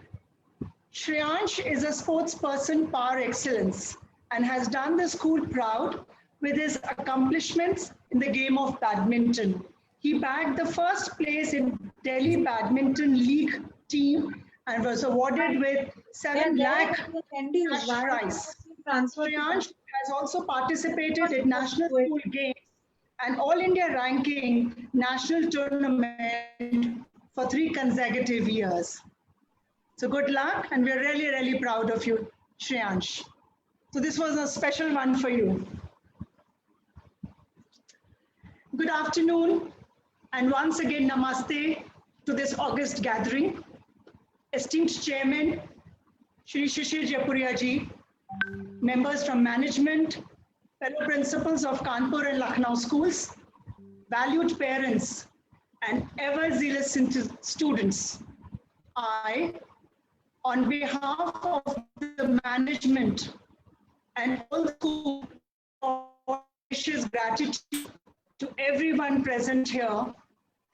Shreyansh is a sportsperson par excellence and has done the school proud with his accomplishments in the game of badminton. He bagged the first place in Delhi Badminton League team and was awarded with 7 lakh cash prize. Shreyansh has also participated in national school games and All India ranking national tournament for 3 consecutive years. So good luck, and we're really, really proud of you, Shreyansh. So this was a special one for you. Good afternoon, and once again, namaste to this August gathering. Esteemed Chairman, Shri Shishir Japuria ji, members from management, fellow principals of Kanpur and Lucknow schools, valued parents, and ever zealous students, I, on behalf of the management and all the school, wishes gratitude to everyone present here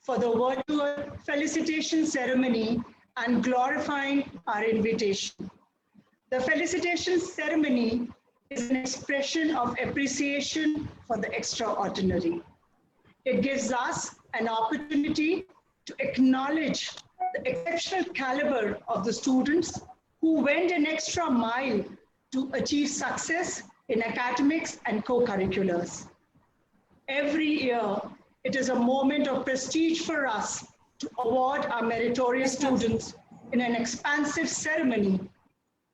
for the virtual felicitation ceremony and glorifying our invitation. The felicitation ceremony is an expression of appreciation for the extraordinary. It gives us an opportunity to acknowledge the exceptional caliber of the students who went an extra mile to achieve success in academics and co-curriculars. Every year, it is a moment of prestige for us to award our meritorious students in an expansive ceremony.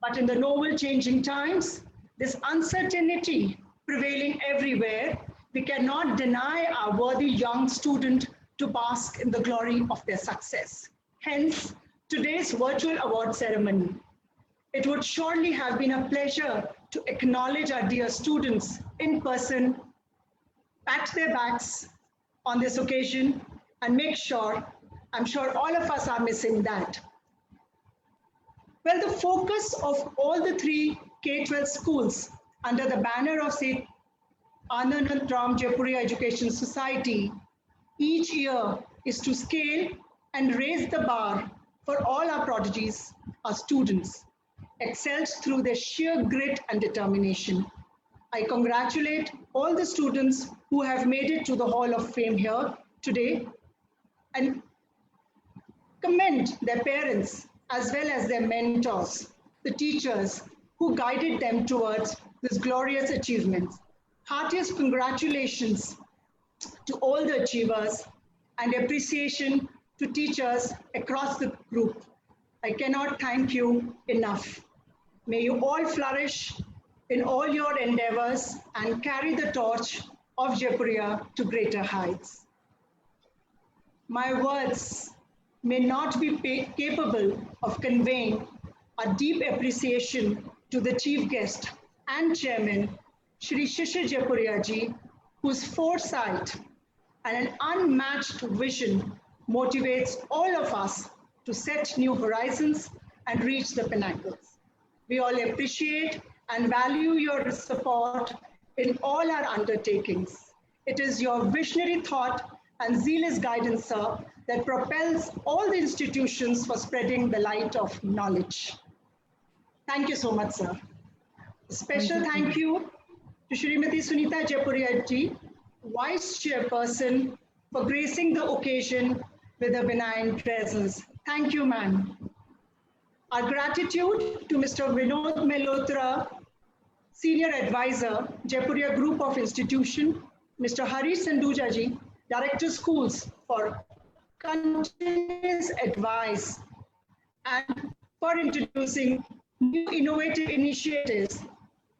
But in the novel changing times, this uncertainty prevailing everywhere, we cannot deny our worthy young student to bask in the glory of their success. Hence, today's virtual award ceremony. It would surely have been a pleasure to acknowledge our dear students in person, pat their backs on this occasion, and make sure, I'm sure all of us are missing that. Well, the focus of all the 3 K-12 schools under the banner of St. Anandram Japuria Education Society each year is to scale and raise the bar for all our prodigies, our students, excelled through their sheer grit and determination. I congratulate all the students who have made it to the Hall of Fame here today and commend their parents as well as their mentors, the teachers who guided them towards this glorious achievement. Heartiest congratulations to all the achievers and appreciation to teachers across the group. I cannot thank you enough. May you all flourish in all your endeavors and carry the torch of Japuria to greater heights. My words may not be capable of conveying a deep appreciation to the chief guest and chairman, Shri Shishir Japuria ji, whose foresight and an unmatched vision motivates all of us to set new horizons and reach the pinnacles. We all appreciate and value your support in all our undertakings. It is your visionary thought and zealous guidance, sir, that propels all the institutions for spreading the light of knowledge. Thank you so much, sir. A special thank you to Shrimati Sunita Jaipuria ji, Vice Chairperson, for gracing the occasion with a benign presence. Thank you, ma'am. Our gratitude to Mr. Vinod Melotra, Senior Advisor, Jaipuria Group of Institution, Mr. Harish Sanduja ji, Director Schools, for continuous advice and for introducing new innovative initiatives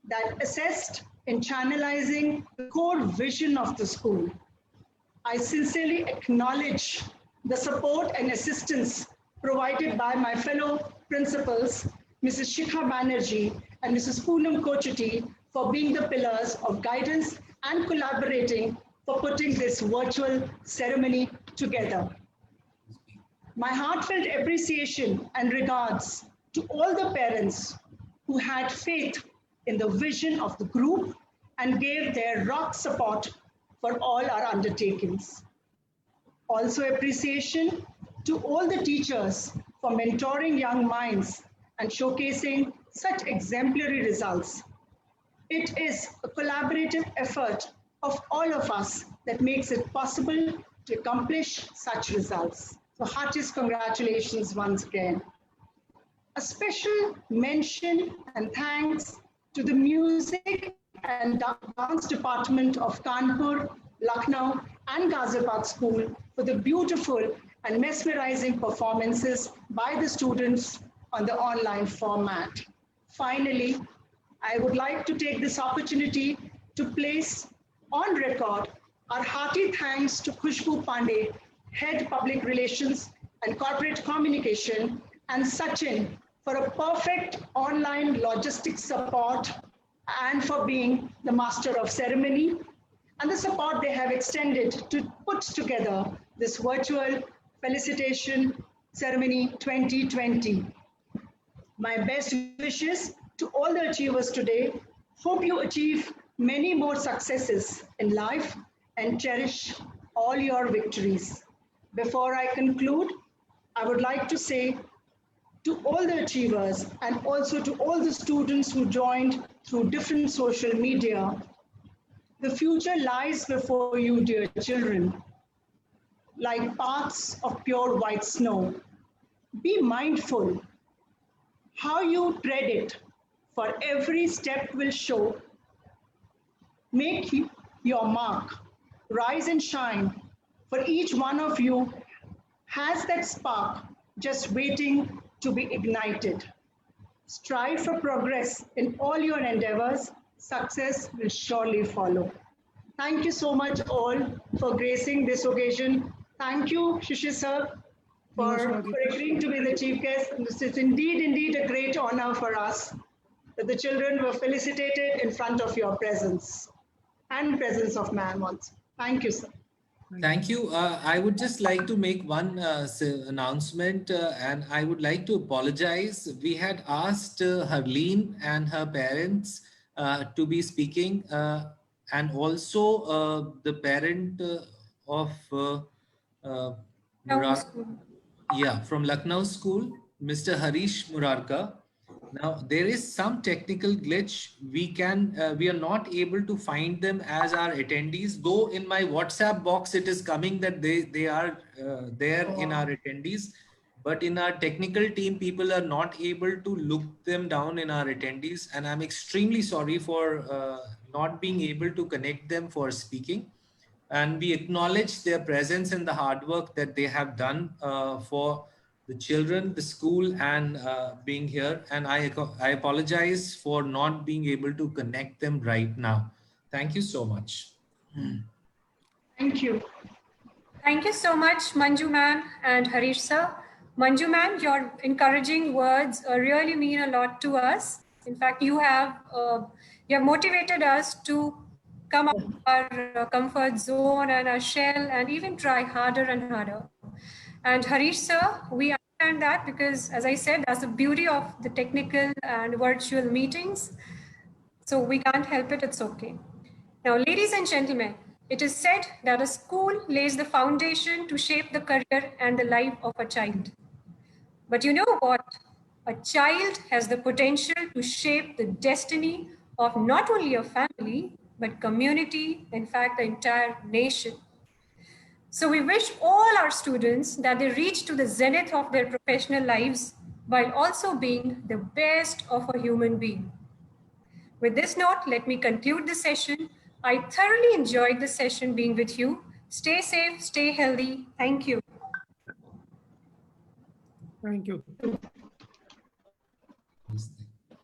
that assist in channelizing the core vision of the school. I sincerely acknowledge the support and assistance provided by my fellow principals, Mrs. Shikha Banerjee and Mrs. Poonam Kochati, for being the pillars of guidance and collaborating for putting this virtual ceremony together. My heartfelt appreciation and regards to all the parents who had faith in the vision of the group and gave their rock support for all our undertakings. Also appreciation to all the teachers for mentoring young minds and showcasing such exemplary results. It is a collaborative effort of all of us that makes it possible to accomplish such results. So heartiest congratulations once again. A special mention and thanks to the Music and Dance Department of Kanpur, Lucknow and Ghaziabad School for the beautiful and mesmerizing performances by the students on the online format. Finally, I would like to take this opportunity to place on record our hearty thanks to Khushbu Pandey, Head Public Relations and Corporate Communication, and Sachin for a perfect online logistics support and for being the master of ceremony and the support they have extended to put together this virtual felicitation ceremony 2020. My best wishes to all the achievers today. Hope you achieve many more successes in life and cherish all your victories. Before I conclude, I would like to say to all the achievers and also to all the students who joined through different social media, the future lies before you, dear children, like paths of pure white snow. Be mindful how you tread it, for every step will show. Make your mark, rise and shine, for each one of you has that spark just waiting to be ignited. Strive for progress in all your endeavors. Success will surely follow. Thank you so much all for gracing this occasion. Thank you, Shishir sir, for agreeing to be the chief guest. This is indeed a great honor for us that the children were felicitated in front of your presence and presence of ma'am also. Thank you, sir. Thank you. I would just like to make one announcement and I would like to apologize. We had asked Harleen and her parents to be speaking and also the parent of from Lucknow School, Mr. Harish Murarka. Now there is some technical glitch. We are not able to find them as our attendees, though in my WhatsApp box it is coming that they are there in our attendees, but in our technical team people are not able to look them down in our attendees, and I'm extremely sorry for not being able to connect them for speaking. And we acknowledge their presence and the hard work that they have done for the children, the school, and being here. And I apologize for not being able to connect them right now. Thank you so much. Thank you. Thank you so much, Manju ma'am and Harish sir. Manju ma'am, your encouraging words really mean a lot to us. In fact, you have motivated us to come out of our comfort zone and our shell and even try harder and harder. And Harish sir, we understand that because, as I said, that's the beauty of the technical and virtual meetings. So we can't help it, it's okay. Now, ladies and gentlemen, it is said that a school lays the foundation to shape the career and the life of a child. But you know what? A child has the potential to shape the destiny of not only a family, but community, in fact, the entire nation. So we wish all our students that they reach to the zenith of their professional lives while also being the best of a human being. With this note, let me conclude the session. I thoroughly enjoyed the session being with you. Stay safe, stay healthy. Thank you. Thank you.